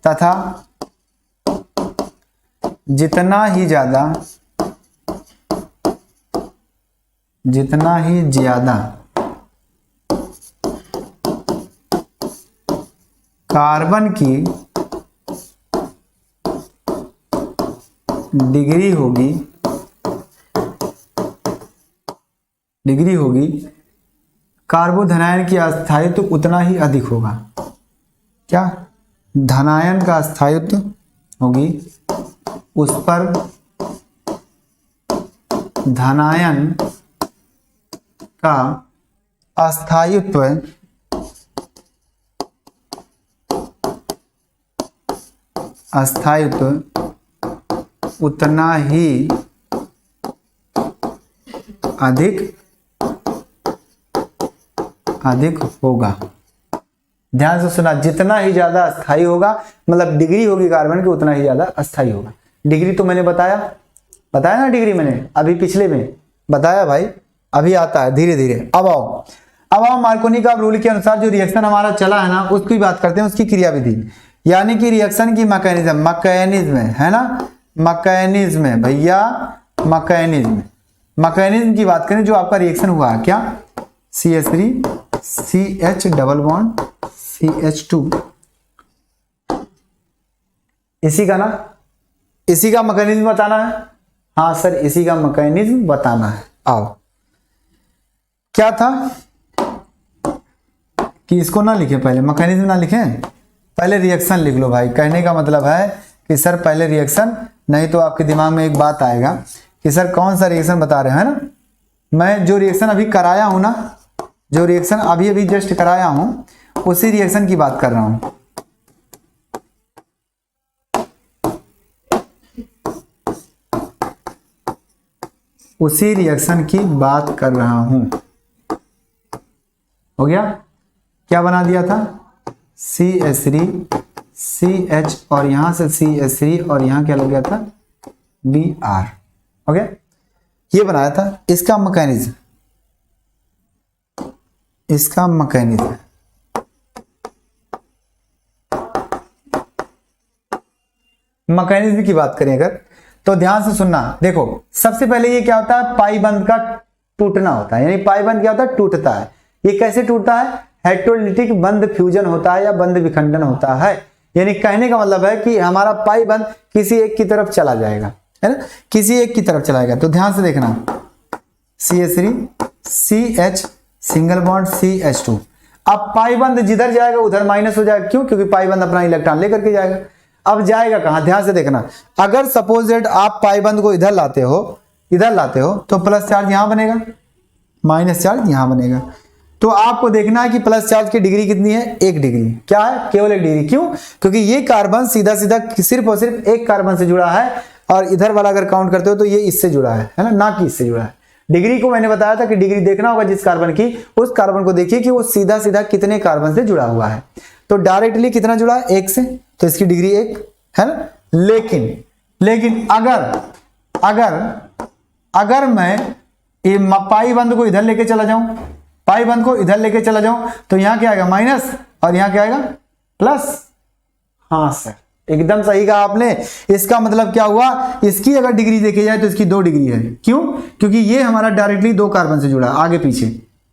[SPEAKER 1] तथा जितना ही ज्यादा कार्बन की डिग्री होगी, कार्बोधनायन की अस्थायित्व उतना ही अधिक होगा। क्या धनायन का अस्थायित्व होगी, उस पर धनायन का अस्थायित्व उतना ही अधिक होगा। ध्यान से सुना, जितना ही ज्यादा अस्थायी होगा, मतलब डिग्री होगी कार्बन की, उतना ही ज्यादा अस्थायी होगा। डिग्री तो मैंने बताया ना, डिग्री मैंने अभी पिछले में बताया भाई, अभी आता है धीरे धीरे। अब आओ मार्कोनी का रूल के अनुसार जो रिएक्शन हमारा चला है ना, उसकी बात करते हैं, उसकी क्रियाविधि, यानी कि रिएक्शन की मैकेनिज्म है ना, मैकेनिज्म है भैया, मैकेनिज्म की बात करें, जो आपका रिएक्शन हुआ है क्या, CH3 CH double bond CH2, इसी का मैकेनिज्म बताना है। हाँ सर, इसी का मैकेनिज्म बताना है। आओ, क्या था कि इसको ना लिखे, पहले मैकेनिज्म ना लिखें, पहले रिएक्शन लिख लो भाई। कहने का मतलब है कि सर पहले रिएक्शन, नहीं तो आपके दिमाग में एक बात आएगा कि सर कौन सा रिएक्शन बता रहे हैं ना। मैं जो रिएक्शन अभी कराया हूं ना, जो रिएक्शन अभी जस्ट कराया हूं, उसी रिएक्शन की बात कर रहा हूं। उसी रिएक्शन की बात कर रहा हूं। हो गया, क्या बना दिया था, CH3 CH और यहां से CH3 और यहां क्या लग गया था, Br। हो गया, ये बनाया था। इसका मैकेनिज्म मैकेनिज्म की बात करें अगर, तो ध्यान से सुनना। देखो, सबसे पहले ये क्या होता है, पाई बंध का टूटना होता है, यानी पाई बंध क्या होता है, टूटता है। ये कैसे टूटता है, हेटेरोलिटिक बंध फ्यूजन होता है या बंध विखंडन होता है। यानी कहने का मतलब है कि हमारा पाई बंध किसी एक की तरफ चला जाएगा, है ना, किसी एक की तरफ चला जाएगा। तो ध्यान से देखना, CH3 CH single bond CH2। अब पाई बंध जिधर जाएगा उधर माइनस हो जाएगा। क्यों, क्योंकि पाई बंध अपना इलेक्ट्रॉन लेकर के जाएगा। अब जाएगा कहां, ध्यान से देखना। अगर सपोजेड आप पाई बंध को इधर लाते हो तो प्लस चार्ज यहां बनेगा, माइनस चार्ज यहां बनेगा। तो आपको देखना है कि प्लस चार्ज की डिग्री कितनी है, 1 डिग्री। क्या है, केवल 1 डिग्री। क्यों, क्योंकि ये कार्बन सीधा सिर्फ और सिर्फ एक कार्बन से जुड़ा है, और इधर वाला अगर काउंट करते हो तो ये इससे जुड़ा है ना कि इससे जुड़ा है। डिग्री को मैंने बताया था कि डिग्री देखना होगा जिस कार्बन की, उस कार्बन को देखिए कि वो सीधा कितने कार्बन से जुड़ा हुआ है। तो डायरेक्टली कितना जुड़ा है, 1 से, तो इसकी डिग्री 1 है ना। लेकिन अगर मैं ये पाई बंध को इधर लेके चला जाऊं, तो यहां क्या आएगा, माइनस, और यहां क्या आएगा, प्लस। हाँ सर, एकदम सही कहा आपने। इसका मतलब क्या हुआ, इसकी अगर डिग्री देखी जाए तो इसकी 2 डिग्री है। क्यों, क्योंकि ये हमारा डायरेक्टली 2 कार्बन से जुड़ा, आगे पीछे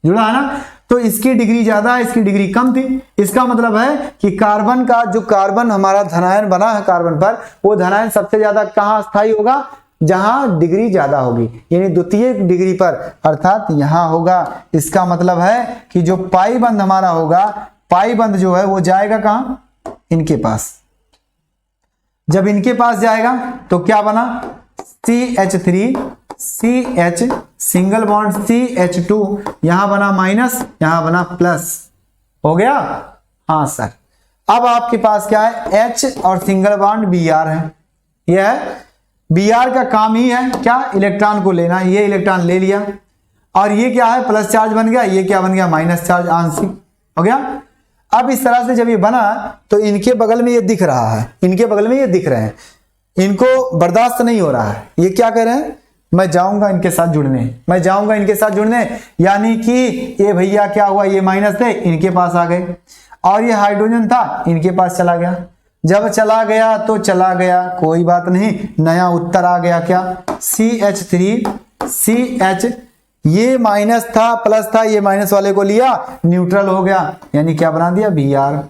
[SPEAKER 1] जुड़ा है ना, तो इसकी डिग्री ज्यादा है, इसकी डिग्री कम थी। इसका मतलब है कि कार्बन का जो कार्बन हमारा धनायन बना है कार्बन पर, वो धनायन सबसे ज्यादा कहां स्थायी होगा, जहां डिग्री ज्यादा होगी, यानी द्वितीय डिग्री पर, अर्थात यहां होगा। इसका मतलब है कि जो पाई बंध हमारा होगा, पाई बंध जो है वो जाएगा कहां, इनके पास। जब इनके पास जाएगा तो क्या बना, CH3 CH single bond CH2, यहां बना माइनस, यहां बना प्लस, हो गया। हाँ सर। अब आपके पास क्या है, H और सिंगल बॉन्ड Br है। यह है Br का काम ही है क्या, इलेक्ट्रॉन को लेना। ये इलेक्ट्रॉन ले लिया और ये क्या है, प्लस चार्ज बन गया, ये क्या बन गया, माइनस चार्ज, आंशिक, हो गया। अब इस तरह से जब ये बना तो इनके बगल में ये दिख रहा है, इनके बगल में ये दिख रहे हैं, इनको बर्दाश्त नहीं हो रहा है। ये क्या कह रहे हैं, मैं जाऊंगा इनके साथ जुड़ने, मैं जाऊंगा इनके साथ जुड़ने, यानी कि ये भैया क्या हुआ, ये माइनस थे इनके पास आ गए और ये हाइड्रोजन था इनके पास चला गया। जब चला गया तो चला गया, कोई बात नहीं, नया उत्तर आ गया क्या, CH3 CH, ये माइनस था प्लस था, ये माइनस वाले को लिया, न्यूट्रल हो गया, यानी क्या बना दिया, Br।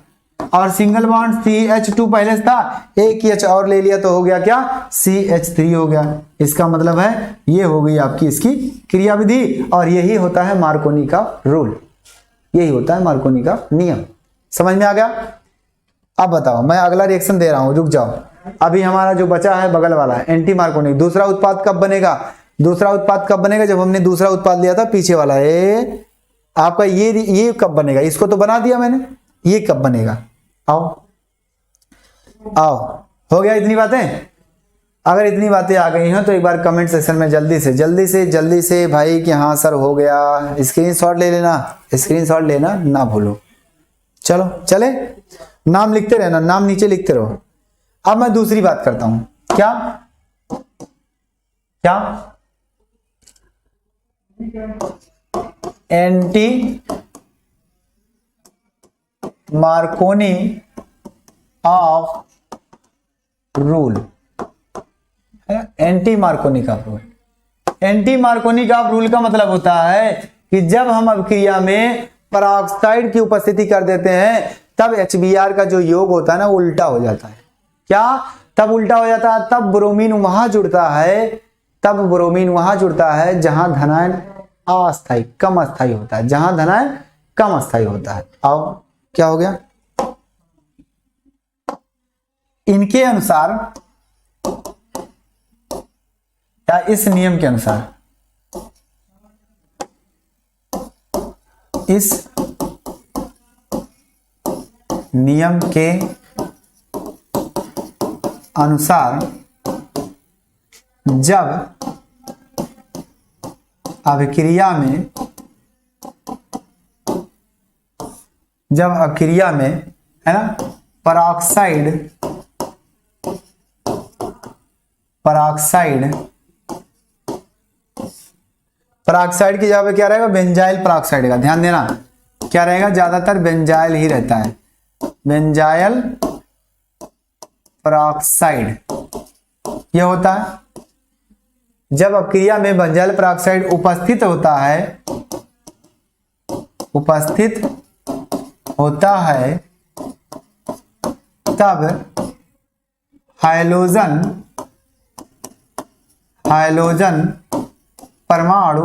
[SPEAKER 1] और सिंगल बॉन्ड CH2 पहले से था, एक H और ले लिया तो हो गया क्या, CH3 हो गया। इसका मतलब है ये हो गई आपकी इसकी क्रियाविधि, और यही होता है मार्कोनी का रूल, यही होता है मार्कोनी का नियम। समझ में आ गया। अब बताओ, मैं अगला रिएक्शन दे रहा हूं, रुक जाओ। अभी हमारा जो बचा है बगल वाला है एंटी मार्कोनी। दूसरा उत्पाद कब बनेगा, दूसरा उत्पाद कब बनेगा, जब हमने दूसरा उत्पाद लिया था पीछे वाला है आपका, ये कब बनेगा, इसको तो बना दिया मैंने, ये कब बनेगा। आओ आओ, हो गया इतनी बातें। अगर इतनी बातें आ गई हैं तो एक बार कमेंट सेक्शन में जल्दी से भाई कि हाँ सर हो गया, स्क्रीनशॉट ले लेना, स्क्रीनशॉट लेना ना भूलो। चलो चले, नाम लिखते रहना, नाम नीचे लिखते रहो। अब मैं दूसरी बात करता हूं, क्या क्या, anti Markovnikov of rule, anti Markovnikov का रूल। एंटी मार्कोनी का रूल का मतलब होता है कि जब हम अभिक्रिया में पेरोक्साइड की उपस्थिति कर देते हैं तब HBr का जो योग होता है ना, उल्टा हो जाता है। क्या, तब उल्टा हो जाता है, तब ब्रोमीन वहां जुड़ता है, तब ब्रोमीन वहां जुड़ता है जहां धनायन अस्थायी कम अस्थायी होता है, जहां धनायन कम अस्थायी होता है। अब क्या हो गया, इनके अनुसार या इस नियम के अनुसार, इस नियम के अनुसार जब अभिक्रिया में है ना पेरोक्साइड की जगह पे क्या रहेगा, बेंजाइल पेरोक्साइड का, ध्यान देना क्या रहेगा, ज्यादातर बेंजाइल ही रहता है, बेंजाइल पेरोक्साइड यह होता है। जब अभिक्रिया में बेंजाइल पेरोक्साइड उपस्थित होता है तब हाइड्रोजन परमाणु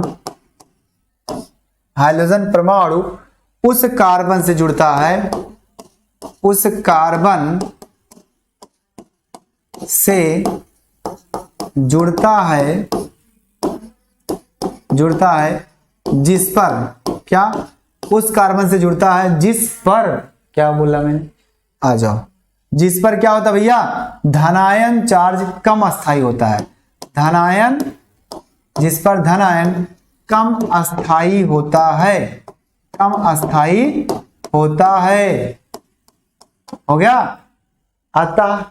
[SPEAKER 1] उस कार्बन से जुड़ता है, उस कार्बन से जुड़ता है जिस पर क्या, उस कार्बन से जुड़ता है जिस पर, क्या बोला मैंने, आ जाओ, जिस पर क्या होता है भैया, धनायन चार्ज कम अस्थायी होता है, धनायन, जिस पर धनायन कम अस्थायी होता है, कम अस्थायी होता है, हो गया। अतः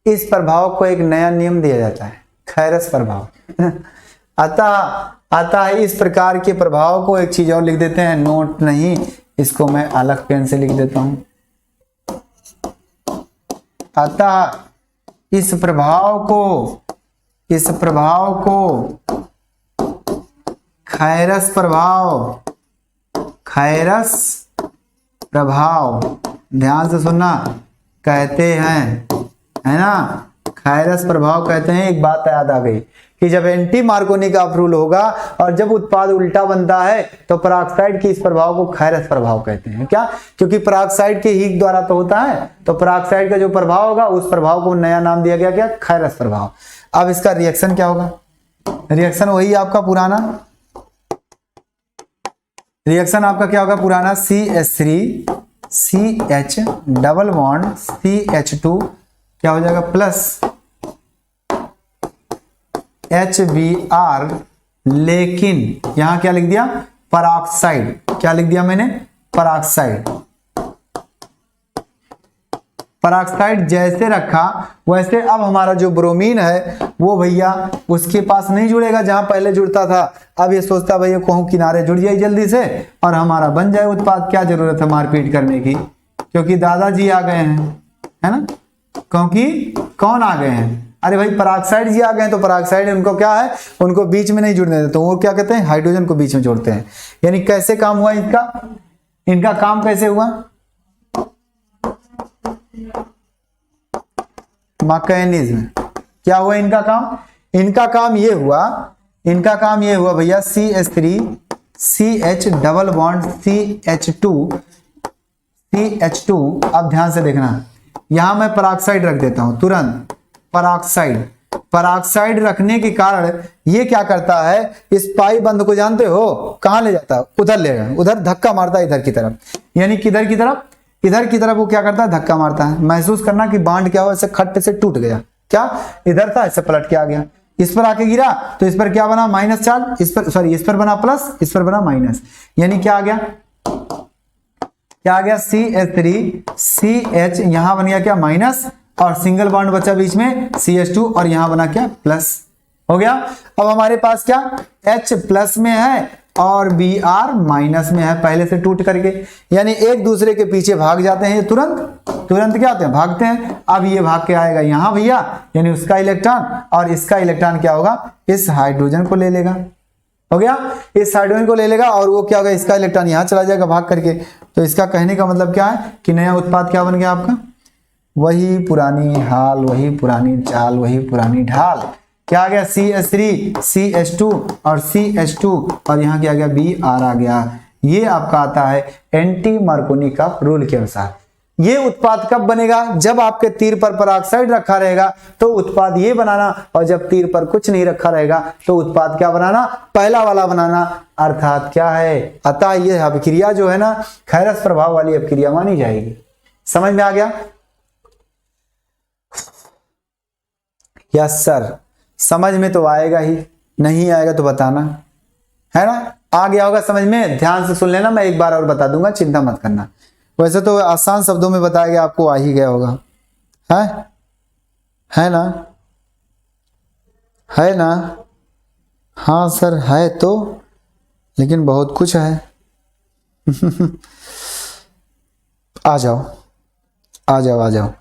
[SPEAKER 1] इस प्रभाव को एक नया नियम दिया जाता है, खैरस प्रभाव। अतः इस प्रकार के प्रभाव को, एक चीज और लिख देते हैं, नोट नहीं, इसको मैं अलग पेन से लिख देता हूं। अतः इस प्रभाव को खैरस प्रभाव, ध्यान से सुनना, कहते हैं, है ना, खायरस प्रभाव कहते हैं। एक बात याद आ गई कि जब एंटी मार्कोनी का रूल होगा और जब उत्पाद उल्टा बनता है तो पराक्साइड के इस प्रभाव को खायरस प्रभाव कहते हैं। क्या? क्योंकि पराक्साइड के हीट द्वारा तो होता है, तो पराक्साइड का जो प्रभाव होगा उस प्रभाव को नया नाम दिया गया क्या? खायरस प्रभाव। अब इसका रिएक्शन क्या होगा? रिएक्शन वही आपका पुराना, रिएक्शन आपका क्या होगा? पुराना CH3 CH double bond CH2 क्या हो जाएगा? प्लस HBr, लेकिन यहां क्या लिख दिया? पराक्साइड। क्या लिख दिया मैंने? पराक्साइड। पराक्साइड जैसे रखा वैसे अब हमारा जो ब्रोमीन है वो भैया उसके पास नहीं जुड़ेगा जहां पहले जुड़ता था। अब ये सोचता भैया कहूं किनारे जुड़ जाए जल्दी से और हमारा बन जाए उत्पाद। क्या जरूरत है मारपीट करने की, क्योंकि दादाजी आ गए हैं, है ना? क्योंकि कौन आ गए हैं? अरे भाई पराक्साइड जी आ गए हैं, तो पराक्साइड उनको क्या है? उनको बीच में नहीं जुड़ने देते, तो वो क्या कहते हैं? हाइड्रोजन को बीच में जोड़ते हैं। यानी कैसे काम हुआ इनका? इनका काम कैसे हुआ? मैकेनिज्म। क्या हुआ इनका काम? इनका काम ये हुआ, इनका काम ये हुआ भैया CH3 CH double bond CH2। अब ध्यान से देखना, यहां मैं पराक्साइड रख देता हूं तुरंत। पराक्साइड रखने के कारण ये क्या करता है? इस पाई बंध को जानते हो कहां ले जाता है? उधर ले जाए, उधर धक्का मारता है इधर की तरफ। यानी किधर की तरफ? इधर की तरफ वो क्या करता है? धक्का मारता है। महसूस करना कि बांड क्या हुआ? ऐसे खट्ट से टूट गया। क्या? इधर था, ऐसे पलट के आ गया, इस पर आके गिरा तो इस पर क्या बना? Minus charge. इस पर सॉरी, इस पर बना प्लस, इस पर बना माइनस। यानी क्या आ गया? क्या आ गया? CH3 CH, यहां बन गया क्या? माइनस, और सिंगल बॉन्ड बचा बीच में CH2 और यहां बना क्या? प्लस। हो गया। अब हमारे पास क्या? H प्लस में है और Br माइनस में है पहले से टूट करके। यानी एक दूसरे के पीछे भाग जाते हैं ये तुरंत क्या होते हैं? भागते हैं। अब ये भाग के आएगा यहां भैया, यानी उसका इलेक्ट्रॉन, और इसका इलेक्ट्रॉन क्या होगा? इस हाइड्रोजन को ले लेगा। हो गया। इस हाइड्रोजन को ले लेगा और वो क्या होगा? इसका इलेक्ट्रॉन यहां चला जाएगा भाग करके। तो इसका कहने का मतलब क्या है कि नया उत्पाद क्या बन गया आपका? वही पुरानी हाल, वही पुरानी चाल, वही पुरानी ढाल। क्या आ गया? CH3 CH2 और CH2 और यहाँ क्या आ गया? Br आ गया। ये आपका आता है एंटी मार्कोनी का रूल के अनुसार। ये उत्पाद कब बनेगा? जब आपके तीर पर पराक्साइड रखा रहेगा तो उत्पाद ये बनाना, और जब तीर पर कुछ नहीं रखा रहेगा तो उत्पाद क्या बनाना? पहला वाला बनाना। अर्थात क्या है? अतः ये अभिक्रिया जो है ना, खायरस प्रभाव वाली अभिक्रिया मानी जाएगी। समझ में आ गया? यस सर, समझ में तो आएगा ही, नहीं आएगा तो बताना, है ना? आ गया होगा समझ में? ध्यान से सुन लेना, मैं एक बार और बता दूंगा, चिंता मत करना। वैसे तो आसान शब्दों में बताया गया, आपको आ ही गया होगा। है ना? है ना? हाँ सर है तो, लेकिन बहुत कुछ है। आ जाओ आ जाओ आ जाओ,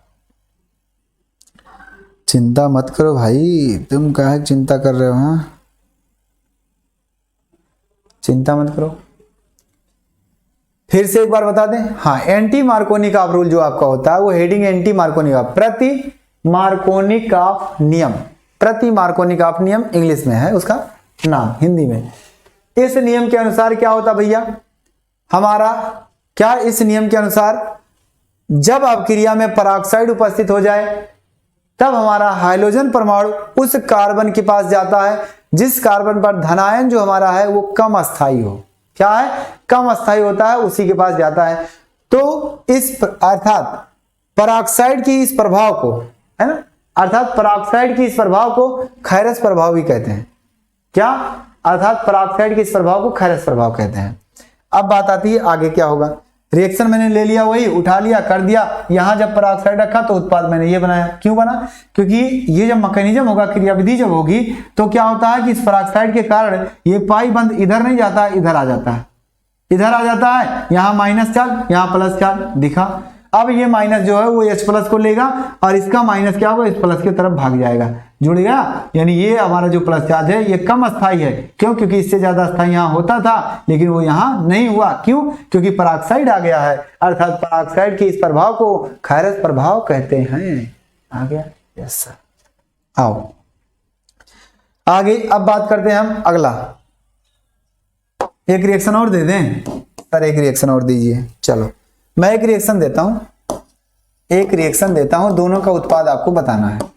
[SPEAKER 1] चिंता मत करो भाई, तुम काहे चिंता कर रहे हो? हाँ, चिंता मत करो। फिर से एक बार बता दें। हाँ, एंटी मार्कोनी का रूल जो आपका होता है वो हेडिंग एंटी मार्कोनी का, प्रति मार्कोनिक ऑफ नियम, प्रति मार्कोनिक ऑफ नियम इंग्लिश में है उसका नाम, हिंदी में। इस नियम के अनुसार क्या होता भैया हमारा? क्या इस नियम के अनुसार जब अभिक्रिया में पराक्साइड उपस्थित हो जाए तब हमारा हाइड्रोजन परमाणु उस कार्बन के पास जाता है जिस कार्बन पर धनायन जो हमारा है वो कम अस्थायी हो। क्या है? कम अस्थायी होता है, उसी के पास जाता है। तो इस अर्थात पराक्साइड की इस प्रभाव को, है ना, अर्थात पराक्साइड की इस प्रभाव को खायरस प्रभाव भी कहते हैं। क्या? अर्थात पराक्साइड के इस प्रभाव को खायरस प्रभाव कहते हैं। अब बात आती है आगे क्या होगा। रिएक्शन मैंने ले लिया, वही उठा लिया, कर दिया। यहां जब पराक्साइड रखा तो उत्पाद मैंने ये बनाया। क्यों बना? क्योंकि ये जब मैकेनिज्म होगा, क्रियाविधि जब होगी, तो क्या होता है कि इस पराक्साइड के कारण ये पाई बंद इधर नहीं जाता, इधर आ जाता है, इधर आ जाता है। यहां माइनस चार्ज, यहां प्लस चार्ज दिखा। अब ये माइनस जो है वो H प्लस को लेगा और इसका माइनस क्या होगा? इस प्लस की तरफ भाग जाएगा, जुड़ गया। यानी ये हमारा जो प्लस चार्ज है ये कम अस्थाई है। क्यों? क्योंकि इससे ज्यादा अस्थाई यहाँ होता था, लेकिन वो यहाँ नहीं हुआ। क्यों? क्योंकि पराक्साइड आ गया है। अर्थात पराक्साइड के इस प्रभाव को खायरस प्रभाव कहते हैं। आ गया? Yes sir. आओ आगे अब बात करते हैं हम अगला। एक रिएक्शन और दे दें सर, एक रिएक्शन और दीजिए। चलो मैं एक रिएक्शन देता हूं, एक रिएक्शन देता हूं, दोनों का उत्पाद आपको बताना है।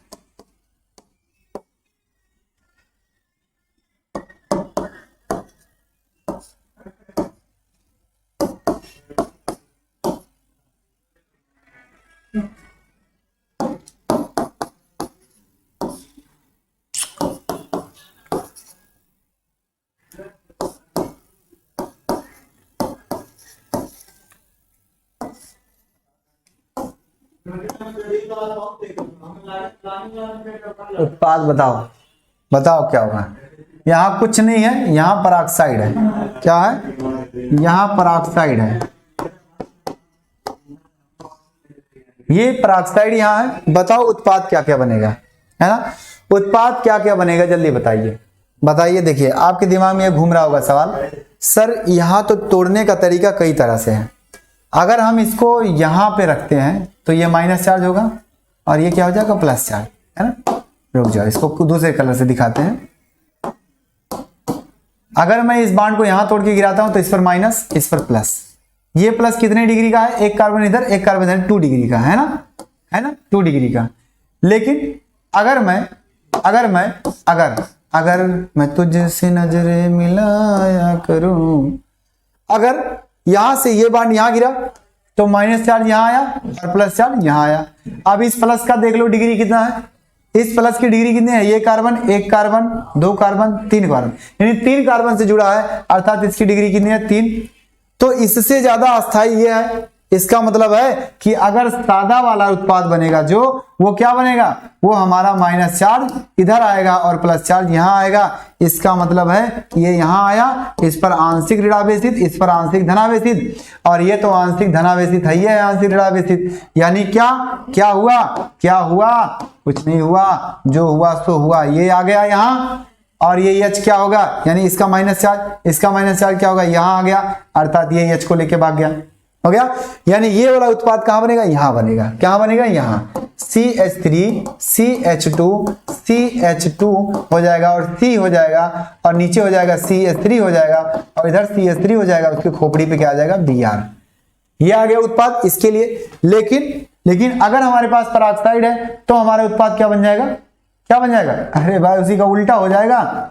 [SPEAKER 1] उत्पाद बताओ, बताओ क्या होगा। यहाँ कुछ नहीं है, यहाँ पराक्साइड है। क्या है? यहाँ पराक्साइड है, ये पराक्साइड यहाँ है। बताओ उत्पाद क्या क्या बनेगा, है ना? उत्पाद क्या क्या बनेगा जल्दी बताइए, बताइए। देखिए आपके दिमाग में ये घूम रहा होगा सवाल, सर यहाँ तो तोड़ने का तरीका कई तरह से है। अगर हम इसको यहाँ पे रखते हैं तो ये माइनस चार्ज होगा और ये क्या हो जाएगा? प्लस चार्ज, है ना? रुक जाओ, इसको दूसरे कलर से दिखाते हैं। अगर मैं इस बांड को यहां तोड़ के गिराता हूं तो इस पर माइनस, इस पर प्लस। ये प्लस कितने डिग्री का है? एक कार्बन इधर, एक कार्बन इधर, 2 डिग्री का, है ना? है ना? 2 डिग्री का। लेकिन अगर मैं तुझसे नजरें मिलाया करूं, अगर यहां से ये बांड यहां गिरा तो माइनस चार्ज यहां आया और प्लस चार्ज यहां आया। अब इस प्लस का देख लो डिग्री कितना है, इस प्लस की डिग्री कितनी है? ये कार्बन, एक कार्बन, 2 कार्बन, 3 कार्बन, यानी 3 कार्बन से जुड़ा है, अर्थात इसकी डिग्री कितनी है? 3। तो इससे ज्यादा अस्थाई ये है। इसका मतलब है कि अगर सादा वाला उत्पाद बनेगा जो, वो क्या बनेगा? वो हमारा माइनस चार्ज इधर आएगा और प्लस चार्ज यहां आएगा। इसका मतलब है कि ये यहां आया, इस पर आंशिक ऋणावेशित, इस पर आंशिक धनावेशित, और ये तो आंशिक धनावेशित है, ये है आंशिक ऋणावेशित। यानी क्या क्या हुआ? क्या हुआ? कुछ नहीं हुआ, जो हुआ सो हुआ। ये आ गया यहां और ये H क्या होगा? यानी इसका माइनस चार्ज, इसका माइनस चार्ज क्या होगा? यहां आ गया, अर्थात ये H को लेके भाग गया, हो गया। यानी ये वाला उत्पाद कहां बनेगा? यहां बनेगा। क्या बनेगा? यहां CH3 CH2 CH2 हो जाएगा और C हो जाएगा और नीचे हो जाएगा CH3 हो जाएगा और इधर CH3 हो जाएगा, उसकी खोपड़ी पे क्या आ जाएगा? Br। ये आ गया उत्पाद इसके लिए। लेकिन अगर हमारे पास पराक्साइड है तो हमारा उत्पाद क्या बन जाएगा? क्या बन जाएगा? अरे भाई उसी का उल्टा हो जाएगा।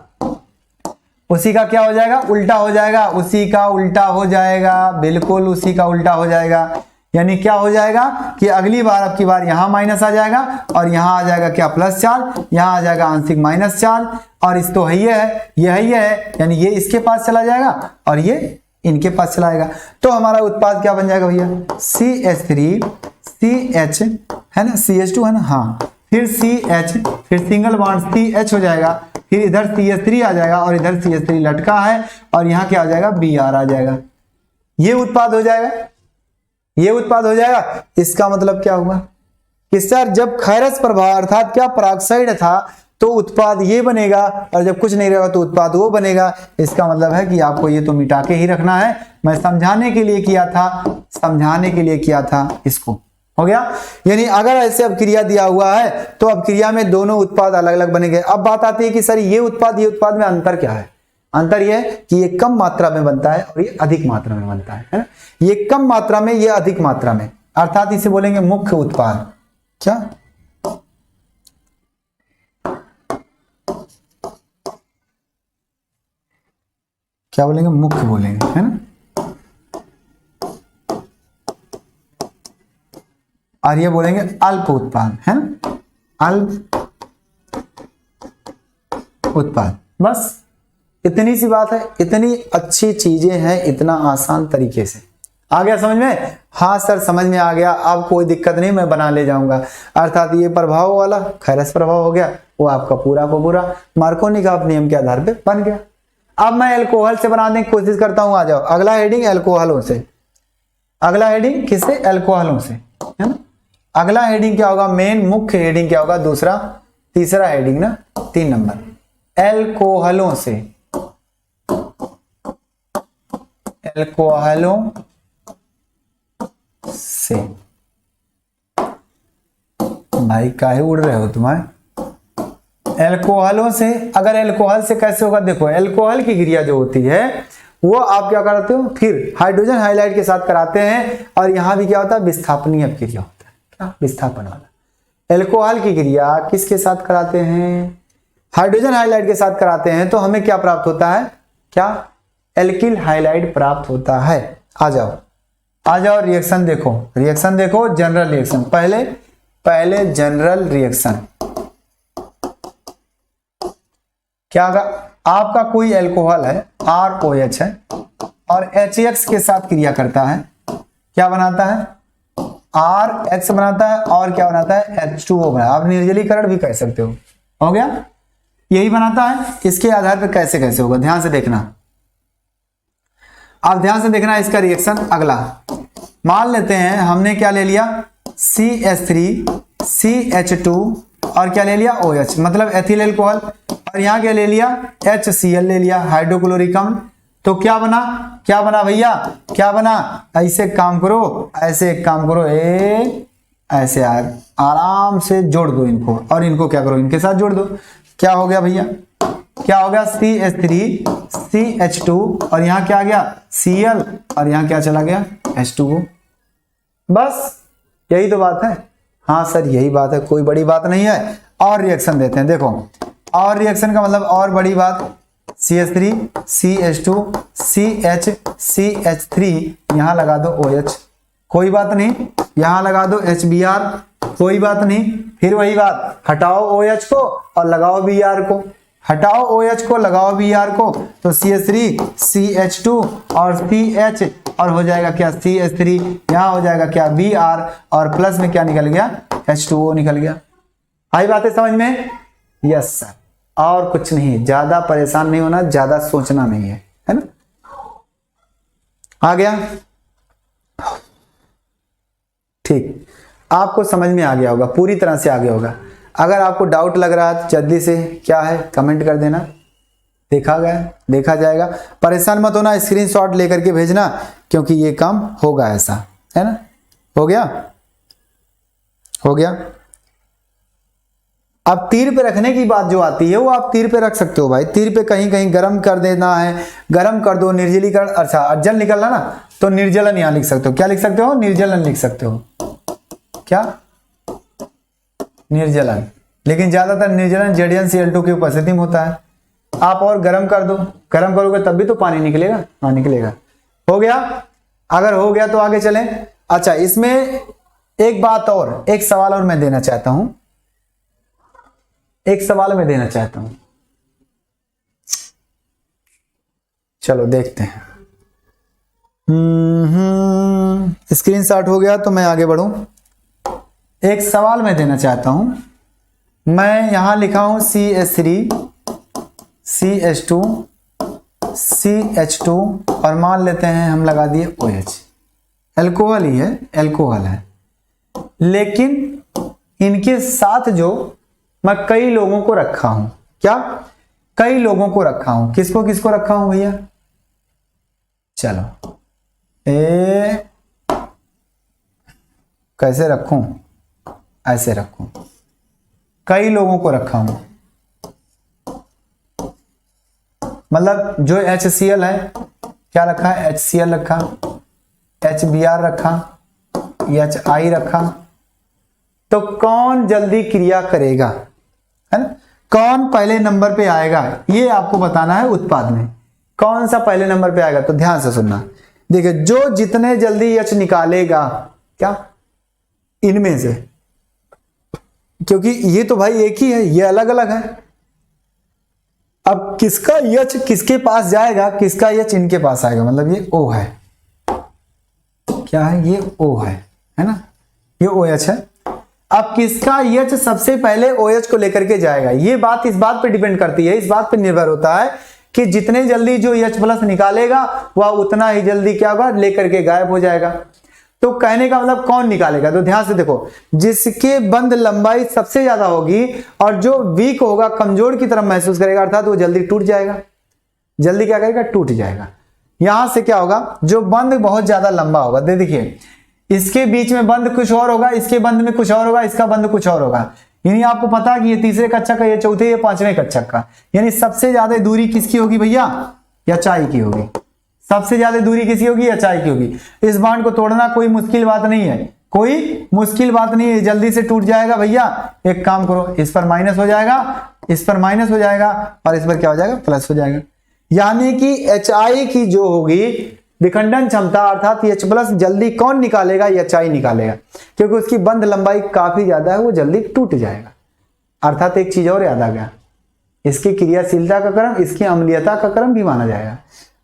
[SPEAKER 1] उसी का क्या हो जाएगा? उल्टा हो जाएगा। उसी का उल्टा हो जाएगा, बिल्कुल उसी का उल्टा हो जाएगा। यानी क्या हो जाएगा कि अगली बार, अब की बार यहां माइनस आ जाएगा और यहां आ जाएगा क्या? Plus charge. यहां आ जाएगा आंशिक माइनस चार्ज और इस तो है ये है, ये है, ये है, यानी ये इसके पास चला जाएगा और ये इनके पास चला जाएगा। तो हमारा उत्पाद क्या बन जाएगा भैया? CH3 CH, है ना? CH2 है ना? हाँ, फिर CH, फिर सिंगल बॉन्ड CH हो जाएगा, फिर इधर CH3 आ जाएगा और इधर CH3 लटका है और यहां क्या आ जाएगा? Br आ जाएगा। ये उत्पाद हो जाएगा, ये उत्पाद हो जाएगा। इसका मतलब क्या हुआ कि सर जब खैरस प्रभाव अर्थात क्या पराक्साइड था तो उत्पाद ये बनेगा और जब कुछ नहीं रहेगा तो उत्पाद वो बनेगा। इसका मतलब है कि आपको ये तो मिटा के ही रखना है। मैं समझाने के लिए किया था, समझाने के लिए किया था इसको, हो गया। यानी अगर ऐसे अपक्रिया दिया हुआ है तो अपक्रिया में दोनों उत्पाद अलग अलग बनेंगे। अब बात आती है कि सर ये उत्पाद में अंतर क्या है? अंतर यह है कि ये कम मात्रा में बनता है और ये अधिक मात्रा में बनता है ना? ये कम मात्रा में, ये अधिक मात्रा में, अर्थात इसे बोलेंगे मुख्य उत्पाद। क्या? क्या बोलेंगे? मुख्य बोलेंगे, है ना? और ये बोलेंगे अल्प उत्पाद, है ना? अल्प उत्पाद। बस इतनी सी बात है। इतनी अच्छी चीजें हैं, इतना आसान तरीके से। आ गया समझ में? हाँ सर समझ में आ गया, अब कोई दिक्कत नहीं, मैं बना ले जाऊंगा। अर्थात ये प्रभाव वाला खैरस प्रभाव हो गया, वो आपका पूरा को पूरा मार्कोनी का नियम के आधार पे बन गया। अब मैं अल्कोहल से बनाने की कोशिश करता हूं। आ जाओ, अगला हेडिंग अल्कोहलों से। अगला हेडिंग किससे? अल्कोहलों से, है ना? अगला हेडिंग क्या होगा? मेन मुख्य हेडिंग क्या होगा? दूसरा, तीसरा हेडिंग ना, 3 नंबर, अल्कोहलों से। अल्कोहलों से। भाई काहे उड़ रहे हो तुम्हारे? एल्कोहलों से, अगर एल्कोहल से कैसे होगा, देखो एल्कोहल की क्रिया जो होती है वो आप क्या कराते हो, फिर हाइड्रोजन हाइलाइड के साथ कराते हैं, और यहां भी क्या होता है, विस्थापनीय क्रिया होता है, क्या, विस्थापन वाला। एल्कोहल की क्रिया किसके साथ कराते हैं, हाइड्रोजन हाइलाइड के साथ कराते हैं, तो हमें क्या प्राप्त होता है, क्या, एल्किल हाइलाइड प्राप्त होता है। आ जाओ रिएक्शन देखो, जनरल रिएक्शन, पहले जनरल रिएक्शन क्या होगा, आपका कोई एल्कोहल है ROH है और HX के साथ क्रिया करता है, क्या बनाता है, RH बनाता है, और क्या बनाता है, H2O बनाता है। आप निर्जलीकरण भी कह सकते हो गया, यही बनाता है। इसके आधार पर कैसे कैसे होगा, ध्यान से देखना, आप ध्यान से देखना इसका रिएक्शन। अगला मान लेते हैं हमने क्या ले लिया, CH3 CH2 और क्या ले लिया, OH, मतलब एथिल एल्कोहल, और यहाँ क्या ले लिया, HCl ले लिया, हाइड्रोक्लोरिक अम्ल। तो क्या बना भैया, क्या बना, ऐसे काम करो, ऐसे आराम से जोड़ दो इनको, और इनको क्या करो, इनके साथ जोड़ दो। क्या हो गया भैया, क्या हो गया, CH3 CH2 और यहाँ क्या आ गया, Cl, और यहाँ क्या चला गया, H2O। बस यही तो बात है। हाँ सर यही बात है, कोई बड़ी बात नहीं है। और रिएक्शन देते हैं, देखो और रिएक्शन का मतलब और बड़ी बात, CH3 CH2 CH3 यहाँ लगा दो OH, कोई बात नहीं, यहाँ लगा दो HBr, कोई बात नहीं। फिर वही बात, हटाओ OH को और लगाओ Br को, हटाओ OH को लगाओ Br को, तो CH3 CH2 और CH, और हो जाएगा क्या, CH3, यहाँ हो जाएगा क्या, Br, और प्लस में क्या निकल गया, H2O निकल गया। आई बातें समझ में, यस सर, और कुछ नहीं, ज्यादा परेशान नहीं होना, ज्यादा सोचना नहीं है ना। आ गया, ठीक, आपको समझ में आ गया होगा, पूरी तरह से आ गया होगा। अगर आपको डाउट लग रहा है जल्दी से क्या है कमेंट कर देना, देखा जाएगा। परेशान मत होना, स्क्रीनशॉट लेकर के भेजना, क्योंकि ये काम होगा ऐसा, है ना। हो गया। अब तीर पे रखने की बात जो आती है वो आप तीर पे रख सकते हो भाई, तीर पे कहीं कहीं गर्म कर देना है, गर्म कर दो, निर्जलीकरण, अच्छा जल निकलना ना, तो निर्जलन यहाँ लिख सकते हो, क्या लिख सकते हो, निर्जलन लिख सकते हो, क्या, निर्जलन। लेकिन ज्यादातर निर्जलन ZnCl2 की उपस्थिति में होता है। आप और गर्म कर दो, गर्म करोगे तब भी तो पानी निकलेगा, हाँ निकलेगा। हो गया, अगर हो गया तो आगे चलें। अच्छा इसमें एक बात और, एक सवाल और मैं देना चाहता हूं, चलो देखते हैं। स्क्रीनशॉट हो गया तो मैं आगे बढ़ूं। एक सवाल मैं देना चाहता हूं, मैं यहां लिखा हूं CH3 CH2 CH2 और मान लेते हैं हम लगा दिए OH, एल्कोहल ही है, एल्कोहल है, लेकिन इनके साथ जो मैं कई लोगों को रखा हूं, क्या, कई लोगों को रखा हूं, किसको रखा हूं भैया, चलो कैसे रखूं, ऐसे रखूं, कई लोगों को रखा हूं, मतलब जो HCl है क्या रखा है, HCl रखा, HBr रखा, HI रखा, तो कौन जल्दी क्रिया करेगा, है ना, कौन पहले नंबर पे आएगा, ये आपको बताना है। उत्पाद में कौन सा पहले नंबर पे आएगा, तो ध्यान से सुनना। देखिए जो जितने जल्दी H निकालेगा, क्या, इनमें से, क्योंकि ये तो भाई एक ही है, ये अलग अलग है। अब किसका H किसके पास जाएगा, किसका H इनके पास आएगा, मतलब ये O है, क्या है, ये O है ना, ये OH है। अब किसका H सबसे पहले OH को लेकर के जाएगा, ये बात इस बात पे डिपेंड करती है, इस बात पे निर्भर होता है कि जितने जल्दी जो H+ निकालेगा वह उतना ही जल्दी क्या होगा, लेकर के गायब हो जाएगा। तो कहने का मतलब कौन निकालेगा, तो ध्यान से देखो, जिसके बंद लंबाई सबसे ज्यादा होगी और जो वीक होगा, कमजोर की तरफ महसूस करेगा, अर्थात वो जल्दी टूट जाएगा, जल्दी क्या करेगा, टूट जाएगा। यहां से क्या होगा, जो बंद बहुत ज्यादा लंबा होगा, देखिए इसके बीच में बंद कुछ और होगा, इसके बंद में कुछ और होगा, इसका बंद कुछ और होगा, यानी आपको पता है कि ये तीसरे कक्षक का, ये चौथे, ये पांचवें कक्षक का, यानी सबसे ज्यादा दूरी किसकी होगी भैया? एचआई की होगी। सबसे ज्यादा दूरी किसकी होगी? एचआई की होगी। इस बॉन्ड को तोड़ना कोई मुश्किल बात नहीं है, कोई मुश्किल बात नहीं है, जल्दी से टूट जाएगा भैया। एक काम करो, इस पर माइनस हो जाएगा, इस पर माइनस हो जाएगा और इस पर क्या हो जाएगा? प्लस हो जाएगा। यानी कि एचआई की जो होगी विखंडन क्षमता अर्थात एच प्लस जल्दी कौन निकालेगा? एचआई निकालेगा, क्योंकि उसकी बंध लंबाई काफी ज्यादा है, वो जल्दी टूट जाएगा। अर्थात एक चीज और याद आ गया, इसकी क्रियाशीलता का क्रम इसकी अम्लीयता का क्रम भी माना जाएगा।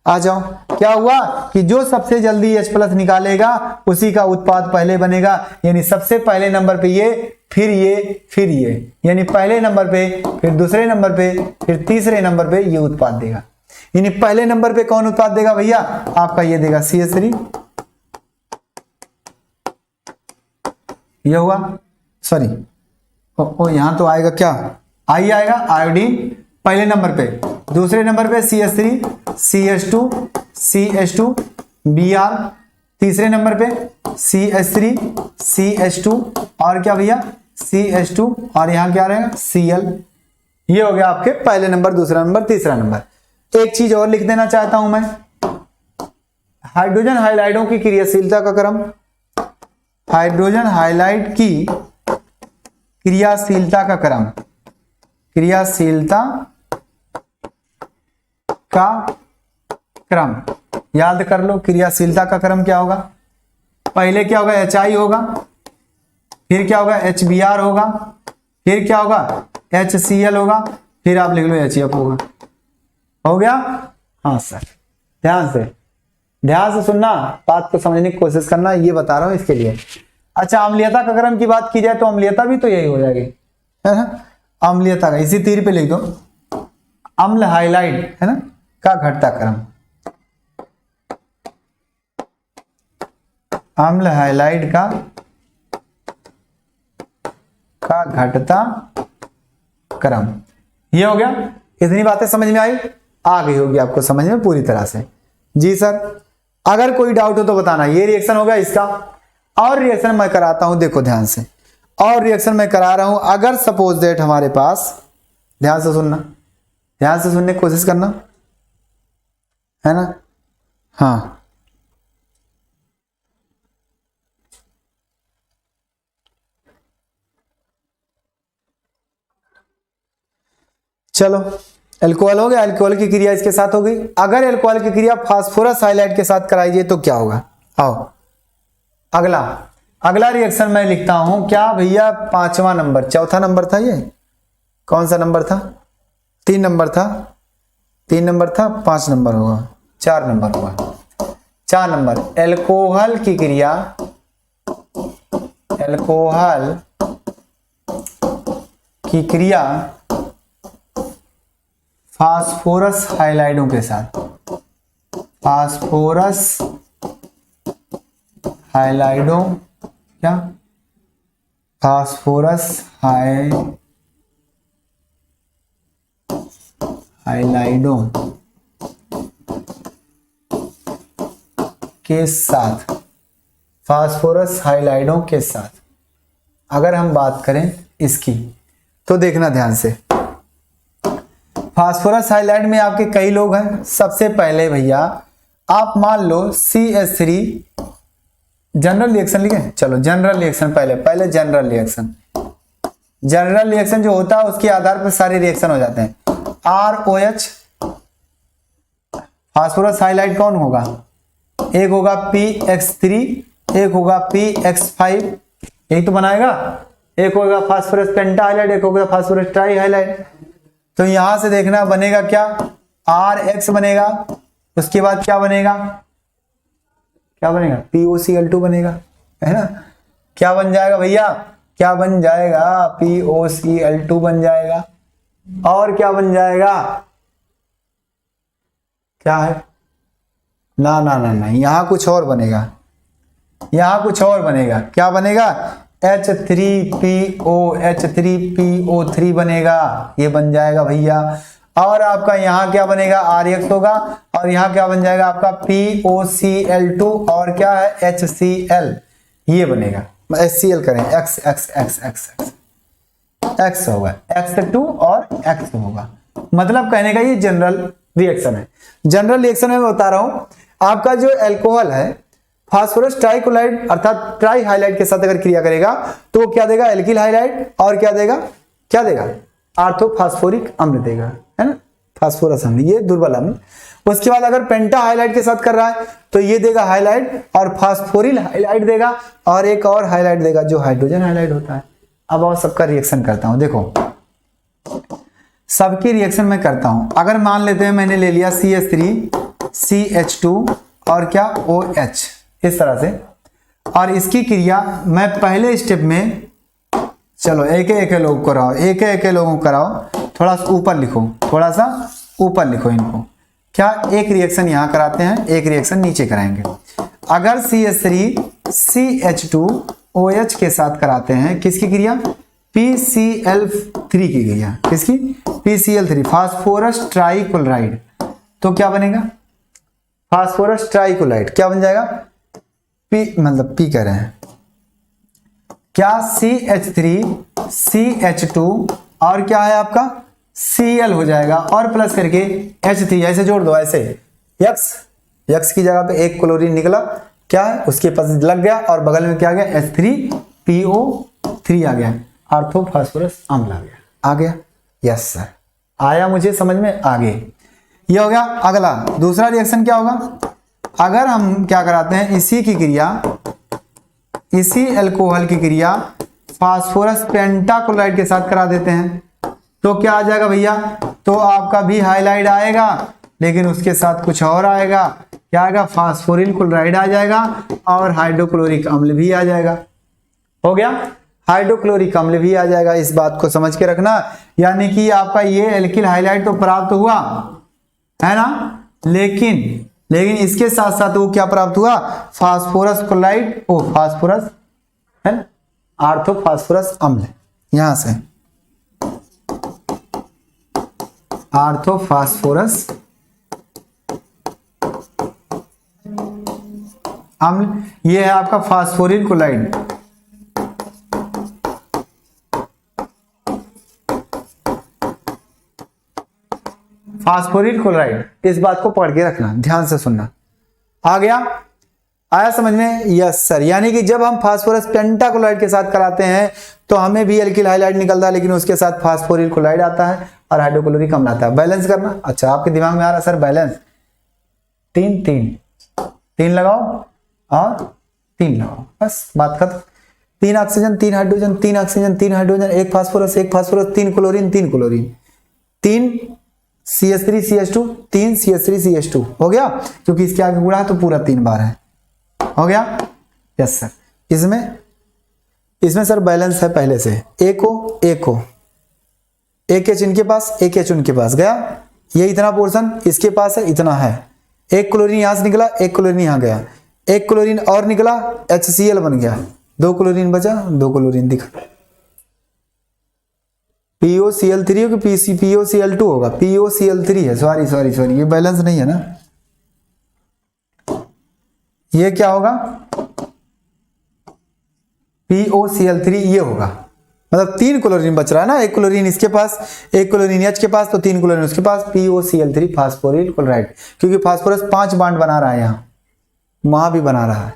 [SPEAKER 1] आ जाओ, क्या हुआ कि जो सबसे जल्दी H प्लस निकालेगा उसी का उत्पाद पहले बनेगा। यानी सबसे पहले नंबर पे ये, फिर ये, फिर ये, यानी पहले नंबर पे, फिर दूसरे नंबर पे, फिर तीसरे नंबर पे ये उत्पाद देगा। यानी पहले नंबर पे कौन उत्पाद देगा भैया? आपका ये देगा CH3, ये हुआ, सॉरी ओ यहां तो आएगा क्या? आई आएगा, आयोडीन पहले नंबर पे, दूसरे नंबर पे CH3, CH2, CH2, Br, तीसरे नंबर पे CH3, CH2 और क्या भैया? CH2 और यहां क्या रहेगा? Cl। ये हो गया आपके पहले नंबर, दूसरा नंबर, तीसरा नंबर। एक चीज और लिख देना चाहता हूं मैं, हाइड्रोजन हाइलाइडों की क्रियाशीलता का क्रम, हाइड्रोजन हाइलाइड की क्रियाशीलता का क्रम, क्रियाशीलता का क्रम याद कर लो। क्रियाशीलता का क्रम क्या होगा? पहले क्या होगा? HI होगा, फिर क्या होगा? HBr होगा, फिर क्या होगा? HCl होगा, फिर आप लिख लो HF होगा। हो गया? हाँ सर, ध्यान से सुनना, बात को समझने की कोशिश करना, ये बता रहा हूं इसके लिए। अच्छा, अम्लीयता का क्रम की बात की जाए तो अम्लीयता भी तो यही हो जाएगी, है ना? अम्लीयता का इसी तीर पे लिख दो, अम्ल हाइलाइड है ना का घटता क्रम, अम्ल हाइलाइड का घटता क्रम। ये हो गया। इतनी बातें समझ में आई? आ गई होगी आपको समझ में पूरी तरह से? जी सर। अगर कोई डाउट हो तो बताना। ये रिएक्शन हो गया इसका, और रिएक्शन मैं कराता हूं, देखो ध्यान से, और रिएक्शन मैं करा रहा हूं। अगर सपोज दैट हमारे पास, ध्यान से सुनना, ध्यान से सुनने की कोशिश करना, है ना? हाँ, चलो, एल्कोहल हो गया, एल्कोहल की क्रिया इसके साथ हो गई। अगर एल्कोहल की क्रिया फास्फोरस हाइलाइड के साथ कराई जाए तो क्या होगा? आओ, अगला रिएक्शन मैं लिखता हूं क्या भैया? 5वां नंबर, चौथा नंबर था ये, कौन सा नंबर था? 3 नंबर था, 3 नंबर था, 5 नंबर होगा, 4 नंबर होगा, 4 नंबर। एल्कोहल की क्रिया, एल्कोहल की क्रिया फास्फोरस हाइलाइडों के साथ, फास्फोरस हाइलाइडों, क्या? फास्फोरस हाइलाइडों के साथ, फास्फोरस हाइलाइडों के साथ अगर हम बात करें इसकी, तो देखना ध्यान से। फास्फोरस हाइलाइड में आपके कई लोग हैं। सबसे पहले भैया आप मान लो CH3, जनरल रिएक्शन लिखे, चलो जनरल रिएक्शन पहले जनरल रिएक्शन, जनरल रिएक्शन जो होता है उसके आधार पर सारे रिएक्शन हो जाते हैं। ROH, फास्फोरस हाइलाइड कौन होगा? एक होगा PX3, एक होगा PX5, एक तो बनाएगा, एक होगा फास्फोरस पेंटा हाइलाइड, एक होगा फास्फोरस ट्राई हाइलाइड। तो यहां से देखना बनेगा क्या? RX बनेगा, उसके बाद क्या बनेगा? क्या बनेगा? POCl2 बनेगा, है ना? क्या बन जाएगा भैया? क्या बन जाएगा? POCl2 बन जाएगा। और क्या बन जाएगा? क्या है? ना ना ना ना, यहां कुछ और बनेगा, यहां कुछ और बनेगा। क्या बनेगा? H3PO3 बनेगा, ये बन जाएगा भैया। और आपका यहां क्या बनेगा? RX होगा, और यहां क्या बन जाएगा आपका? POCl2 और क्या है? HCl, ये बनेगा। HCl करें, X X X X X, X होगा, X2 और X होगा। मतलब कहने का ये जनरल रिएक्शन है। जनरल रिएक्शन में मैं बता रहा हूं, आपका जो एल्कोहल है फास्फोरस ट्राइक्लोराइड अर्थात ट्राई हाइलाइट के साथ अगर क्रिया करेगा तो वो क्या देगा, एल्किल हाइलाइड, और क्या देगा, क्या देगा, आर्थोफास्फोरिक अम्ल देगा, है ना, फास्फोरस अम्ल, ये दुर्बल अम्ल। उसके बाद अगर पेंटा हाइलाइट के साथ कर रहा है तो ये देगा हाइलाइट और फास्फोरिल हाइलाइट देगा, और एक और हाइलाइट देगा जो हाइड्रोजन हाइलाइट होता है। अब और सबका रिएक्शन करता हूं, देखो सबकी रिएक्शन मैं करता हूं। अगर मान लेते हैं मैंने ले लिया CH3 CH2 और क्या OH इस तरह से, और इसकी क्रिया मैं पहले स्टेप में, चलो एक एक लोग कराओ, एक एक लोगों को कराओ, थोड़ा सा ऊपर लिखो, थोड़ा सा ऊपर लिखो इनको, क्या एक रिएक्शन यहां कराते हैं, एक रिएक्शन नीचे कराएंगे। अगर CH3 CH2 OH के साथ कराते हैं किसकी क्रिया, PCl3 की क्रिया, किसकी, PCl3 फास्फोरस ट्राइक्लोराइड, तो क्या बनेगा, फास्फोरस ट्राइक्लोराइड क्या बन जाएगा, P मतलब P कह रहे हैं, क्या CH3 CH2 और क्या है आपका Cl हो जाएगा, और प्लस करके H3 ऐसे जोड़ दो, ऐसे X की जगह पे एक क्लोरीन निकला, क्या है उसके पास लग गया, और बगल में क्या आ गया, H3PO3 आ गया, आर्थोफास्फोरस अम्ल आ गया। यस सर, आया मुझे समझ में, आगे ये हो गया। अगला दूसरा रिएक्शन क्या होगा, अगर हम क्या कराते हैं, इसी की क्रिया, इसी अल्कोहल की क्रिया फास्फोरस पेंटाक्लोराइड के साथ करा देते हैं तो क्या आ जाएगा भैया, तो आपका भी हाइलाइट आएगा, लेकिन उसके साथ कुछ और आएगा, क्या आएगा, फास्फोरिल क्लोराइड आ जाएगा, और हाइड्रोक्लोरिक अम्ल भी आ जाएगा। हो गया, हाइड्रोक्लोरिक अम्ल भी आ जाएगा, इस बात को समझ के रखना। यानी कि आपका ये एल्किल हाइलाइट तो प्राप्त हुआ है ना, लेकिन इसके साथ साथ वो क्या प्राप्त हुआ, फास्फोरस क्लोराइड, ओ फास्फोरस है ना, आर्थोफास्फोरस अम्ल, यहां से आर्थोफास्फोरस अम्ल, ये है आपका फास्फोरिल क्लोराइड, फास्फोरिल क्लोराइड, इस बात को पढ़ के रखना, ध्यान से सुनना। आ गया, आया समझ में, यस सर। यानी कि जब हम फास्फोरस पेंटाक्लोराइड के साथ कराते हैं तो हमें भी एल्किल हाइलाइट निकलता है, लेकिन उसके साथ फास्फोरिल क्लोराइड आता है और हाइड्रोक्लोरिक अम्ल आता है। बैलेंस करना, अच्छा आपके दिमाग में आ रहा है सर बैलेंस, 3 लगाओ और 3 लगाओ, बस बात खत्म। 3 oxygen 3 hydrogen, 3 oxygen 3 hydrogen, 1 phosphorus 3 chlorine 3 chlorine, 3 CH3 CH2 3 CH3 CH2 हो गया, क्योंकि इसके आगे गुणा है तो पूरा 3 बार है, हो गया। यस सर, इसमें सर बैलेंस है पहले से, एक H इनके पास, एक H उनके पास गया, ये इतना पोर्शन इसके पास है, इतना है, एक क्लोरीन यहां से निकला, एक क्लोरीन यहां गया, एक क्लोरीन और निकला, HCl बन गया, 2 क्लोरीन बचा, 2 क्लोरीन दिखा, POCl3 हो कि POCl2 होगा, POCl3 है, सॉरी ये बैलेंस नहीं है ना, ये क्या होगा, POCl3 ये होगा, मतलब 3 क्लोरीन बच रहा है ना, एक क्लोरीन इसके पास, एक क्लोरीन H के पास, तो 3 क्लोरीन उसके पास, POCl3 फास्फोरिल क्लोराइड, क्योंकि फास्फोरस 5 बॉन्ड बना रहा है, यहां वहां भी बना रहा है।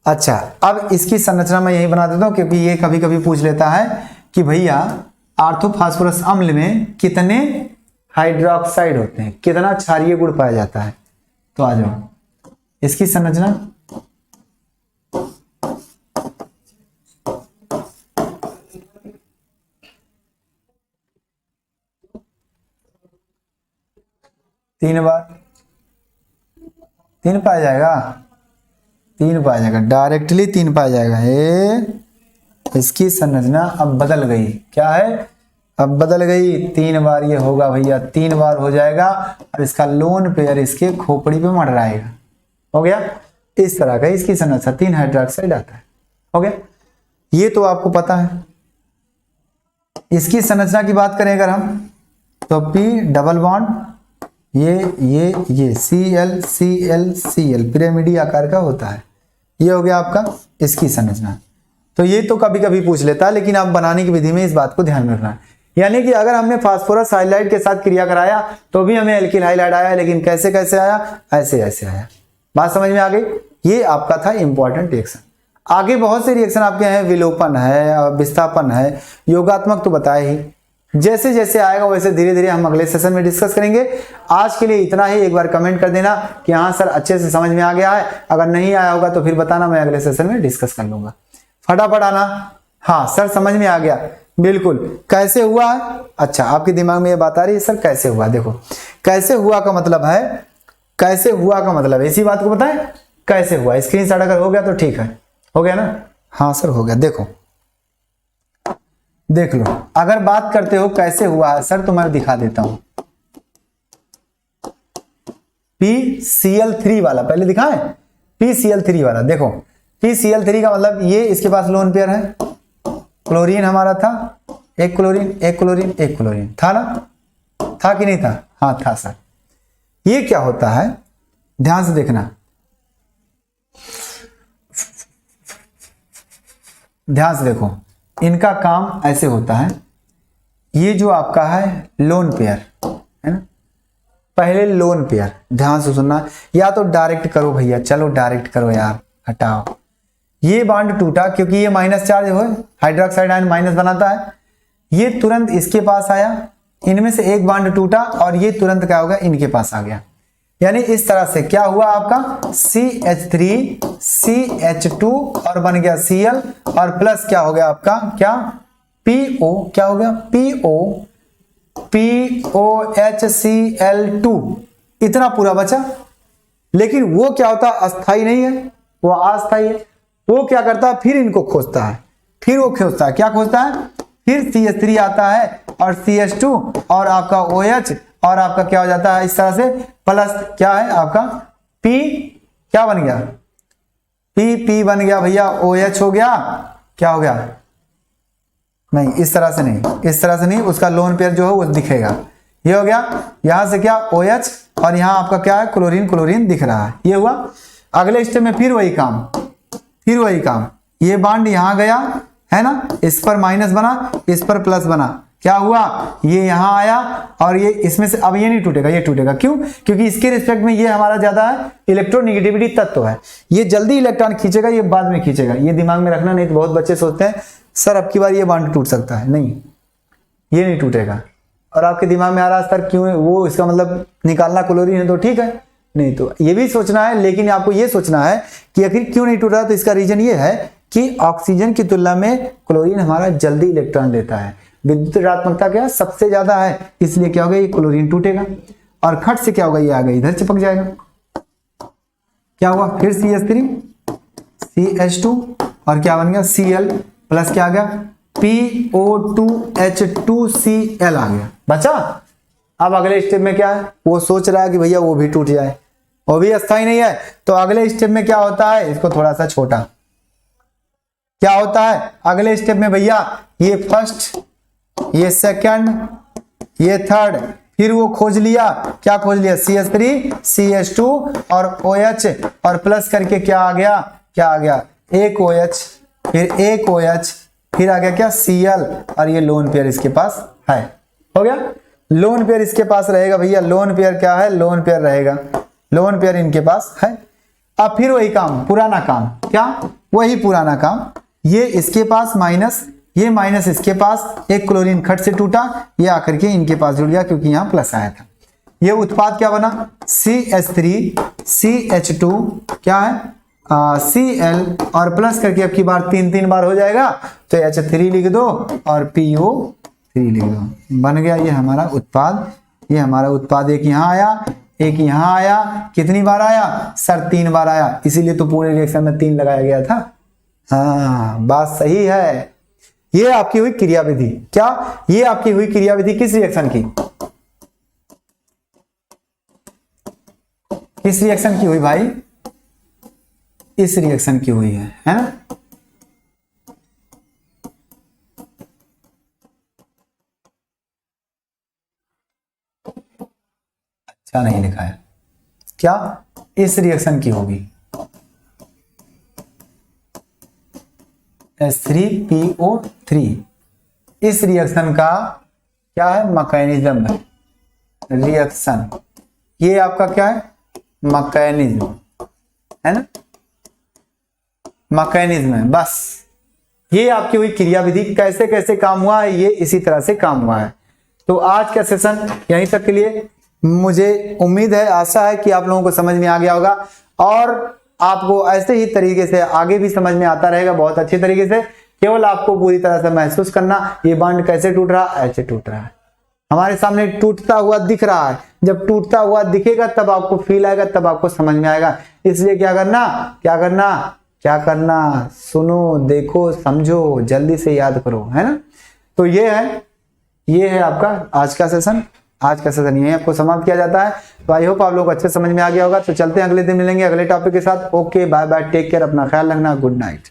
[SPEAKER 1] अच्छा, अब इसकी संरचना मैं यही बना देता हूं, क्योंकि ये कभी कभी पूछ लेता है कि भैया आर्थोफास्फोरस अम्ल में कितने हाइड्रोक्साइड होते हैं, कितना क्षारीय गुण पाया जाता है, तो आ जाओ इसकी संरचना। तीन पाया जाएगा, 3 पाया जाएगा, डायरेक्टली 3 पाया जाएगा। इसकी संरचना अब बदल गई, क्या है, अब बदल गई, 3 बार ये होगा भैया, 3 बार हो जाएगा, और इसका लोन पेयर इसके खोपड़ी पे मंडराएगा, हो गया। इस तरह का इसकी संरचना, 3 हाइड्रोक्साइड आता है, हो गया, ये तो आपको पता है। इसकी संरचना की बात करें अगर हम, तो P डबल बॉन्ड, ये Cl पिरामिडी आकार का होता है, ये हो गया आपका इसकी संरचना। तो ये तो कभी कभी पूछ लेता है, लेकिन आप बनाने की विधि में इस बात को ध्यान में रखना है। यानी कि अगर हमने फास्फोरस हाइलाइड के साथ क्रिया कराया तो भी हमें एल्किल हाइलाइड आया, लेकिन कैसे कैसे आया, ऐसे ऐसे आया। बात समझ में आ गई? ये आपका था इंपॉर्टेंट रिएक्शन। आगे बहुत से रिएक्शन आपके हैं, विलोपन है, विस्थापन है, योगात्मक तो बताया ही। जैसे जैसे आएगा वैसे धीरे धीरे हम अगले सेशन में डिस्कस करेंगे। आज के लिए इतना ही। एक बार कमेंट कर देना कि हाँ सर अच्छे से समझ में आ गया है, अगर नहीं आया होगा तो फिर बताना, मैं अगले सेशन में डिस्कस कर लूंगा। फटाफट आना, हाँ सर समझ में आ गया, बिल्कुल। कैसे हुआ है? अच्छा, आपके दिमाग में ये बात आ रही है सर कैसे हुआ? देखो, कैसे हुआ का मतलब है, कैसे हुआ का मतलब इसी बात को बताएं, कैसे हुआ। स्क्रीनशॉट अगर हो गया तो ठीक है, हो गया ना? हाँ सर हो गया। देखो देख लो, अगर बात करते हो कैसे हुआ है सर तो मैं दिखा देता हूं। PCl3 वाला पहले दिखाएं, PCl3 वाला। देखो PCl3 का मतलब ये इसके पास लोन पेयर है, क्लोरीन हमारा था, एक क्लोरीन एक क्लोरीन एक क्लोरीन, था ना? था कि नहीं था? हाँ था सर। ये क्या होता है, ध्यान से देखना, ध्यान से देखो, इनका काम ऐसे होता है। ये जो आपका है लोन पेयर है ना, पहले लोन पेयर, ध्यान से सुनना, या तो डायरेक्ट करो भैया, चलो डायरेक्ट करो यार, हटाओ। ये बॉन्ड टूटा क्योंकि ये माइनस चार्ज हो, हाइड्रोक्साइड आयन माइनस बनाता है, ये तुरंत इसके पास आया, इनमें से एक बॉन्ड टूटा और ये तुरंत क्या हो गया, इनके पास आ गया। यानी इस तरह से क्या हुआ आपका CH3 CH2 और बन गया Cl और प्लस क्या हो गया आपका, क्या PO, क्या हो गया POHCl2, इतना पूरा बचा। लेकिन वो क्या होता, अस्थाई नहीं है, वो अस्थाई है। वो क्या करता है, फिर इनको खोजता है, फिर वो खोजता है, क्या खोजता है, फिर CH3 आता है और CH2 और आपका OH और आपका क्या हो जाता है इस तरह से, प्लस क्या है आपका P, क्या बन गया P बन गया भैया, OH हो गया, क्या हो गया, नहीं इस तरह से नहीं, इस तरह से नहीं, उसका लोन पेयर जो है वो दिखेगा, ये हो गया। यहां से क्या OH और यहां आपका क्या है क्लोरीन, क्लोरीन दिख रहा है, ये हुआ। अगले स्टेप में फिर वही काम, फिर वही काम, ये बॉन्ड यहां गया है ना, इस पर माइनस बना, इस पर प्लस बना, क्या हुआ, ये यहां आया और ये इसमें से अब ये नहीं टूटेगा, ये टूटेगा। क्यों? क्योंकि इसके रिस्पेक्ट में ये हमारा ज्यादा है इलेक्ट्रोनेगेटिविटी तत्व है, ये जल्दी इलेक्ट्रॉन खींचेगा, ये बाद में खींचेगा, ये दिमाग में रखना। नहीं तो बहुत बच्चे सोचते हैं सर अब की बार ये बॉन्ड टूट सकता है, नहीं ये नहीं टूटेगा। और आपके दिमाग में आ रहा है सर क्यों, वो इसका मतलब निकालना क्लोरीन है तो ठीक है, नहीं तो ये भी सोचना है, लेकिन आपको ये सोचना है कि आखिर क्यों नहीं टूट रहा। तो इसका रीजन ये है कि ऑक्सीजन की तुलना में क्लोरीन हमारा जल्दी इलेक्ट्रॉन देता है, विद्युत ऋणात्मकता क्या सबसे ज्यादा है, इसलिए क्या होगा, ये क्लोरीन टूटेगा और खट से क्या होगा, ये आगे इधर चिपक जाएगा। क्या हुआ, फिर CH3 CH2 और क्या बन गया Cl प्लस क्या आ गया PO2H2Cl आ गया, बचा। अब अगले स्टेप में क्या है, वो सोच रहा है कि भैया वो भी टूट जाए, वो भी अस्थाई नहीं है। तो अगले स्टेप में क्या होता है, इसको थोड़ा सा छोटा, क्या होता है अगले स्टेप में भैया, ये फर्स्ट, ये सेकंड, ये थर्ड, फिर वो खोज लिया, क्या खोज लिया CH3 CH2 और OH और प्लस करके क्या आ गया, क्या आ गया, एक OH, फिर एक OH, फिर आ गया क्या Cl और ये लोन पेयर इसके पास है, हो गया। लोन पेयर इसके पास रहेगा भैया, लोन पेयर क्या है, लोन पेयर रहेगा, लोन पेयर इनके पास है। अब फिर वही काम, पुराना काम, क्या वही पुराना काम, ये इसके पास माइनस, ये माइनस इसके पास, एक क्लोरीन खट से टूटा, ये आकर के इनके पास जुड़ गया क्योंकि यहां प्लस आया था। ये उत्पाद क्या बना, CH3 CH2 क्या है Cl और प्लस करके अब की बार 3 बार हो जाएगा, तो H3 लिख दो और PO3 लिख दो, बन गया ये हमारा उत्पाद। ये हमारा उत्पाद एक यहाँ आया, एक यहाँ आया, कितनी बार आया सर, 3 बार आया, इसीलिए तो पूरे रिएक्शन में 3 लगाया गया था। हाँ बात सही है। ये आपकी हुई क्रियाविधि, क्या ये आपकी हुई क्रियाविधि किस रिएक्शन की, किस रिएक्शन की हुई भाई, इस रिएक्शन की हुई है ना। अच्छा नहीं लिखा है, क्या इस रिएक्शन की होगी, H3PO3। इस रिएक्शन का क्या है, मैकेनिज्म है, रिएक्शन, ये आपका क्या है, मैकेनिज्म है ना, मैकेनिज्म है। बस ये आपकी हुई क्रियाविधि, कैसे कैसे काम हुआ है ये इसी तरह से काम हुआ है। तो आज का सेशन यहीं तक के लिए, मुझे उम्मीद है, आशा है कि आप लोगों को समझ में आ गया होगा और आपको ऐसे ही तरीके से आगे भी समझ में आता रहेगा बहुत अच्छे तरीके से। केवल आपको पूरी तरह से महसूस करना, ये बॉन्ड कैसे टूट रहा, ऐसे टूट रहा है, हमारे सामने टूटता हुआ दिख रहा है। जब टूटता हुआ दिखेगा तब आपको फील आएगा, तब आपको समझ में आएगा। इसलिए क्या करना, क्या करना, क्या करना, सुनो, देखो, समझो, जल्दी से याद करो, है ना। तो ये है आपका आज का सेशन। आज का सेशन यही आपको समाप्त किया जाता है। तो आई होप आप लोग अच्छे समझ में आ गया होगा। तो चलते हैं, अगले दिन मिलेंगे अगले टॉपिक के साथ। Okay, bye bye, take care, अपना ख्याल रखना, गुड नाइट।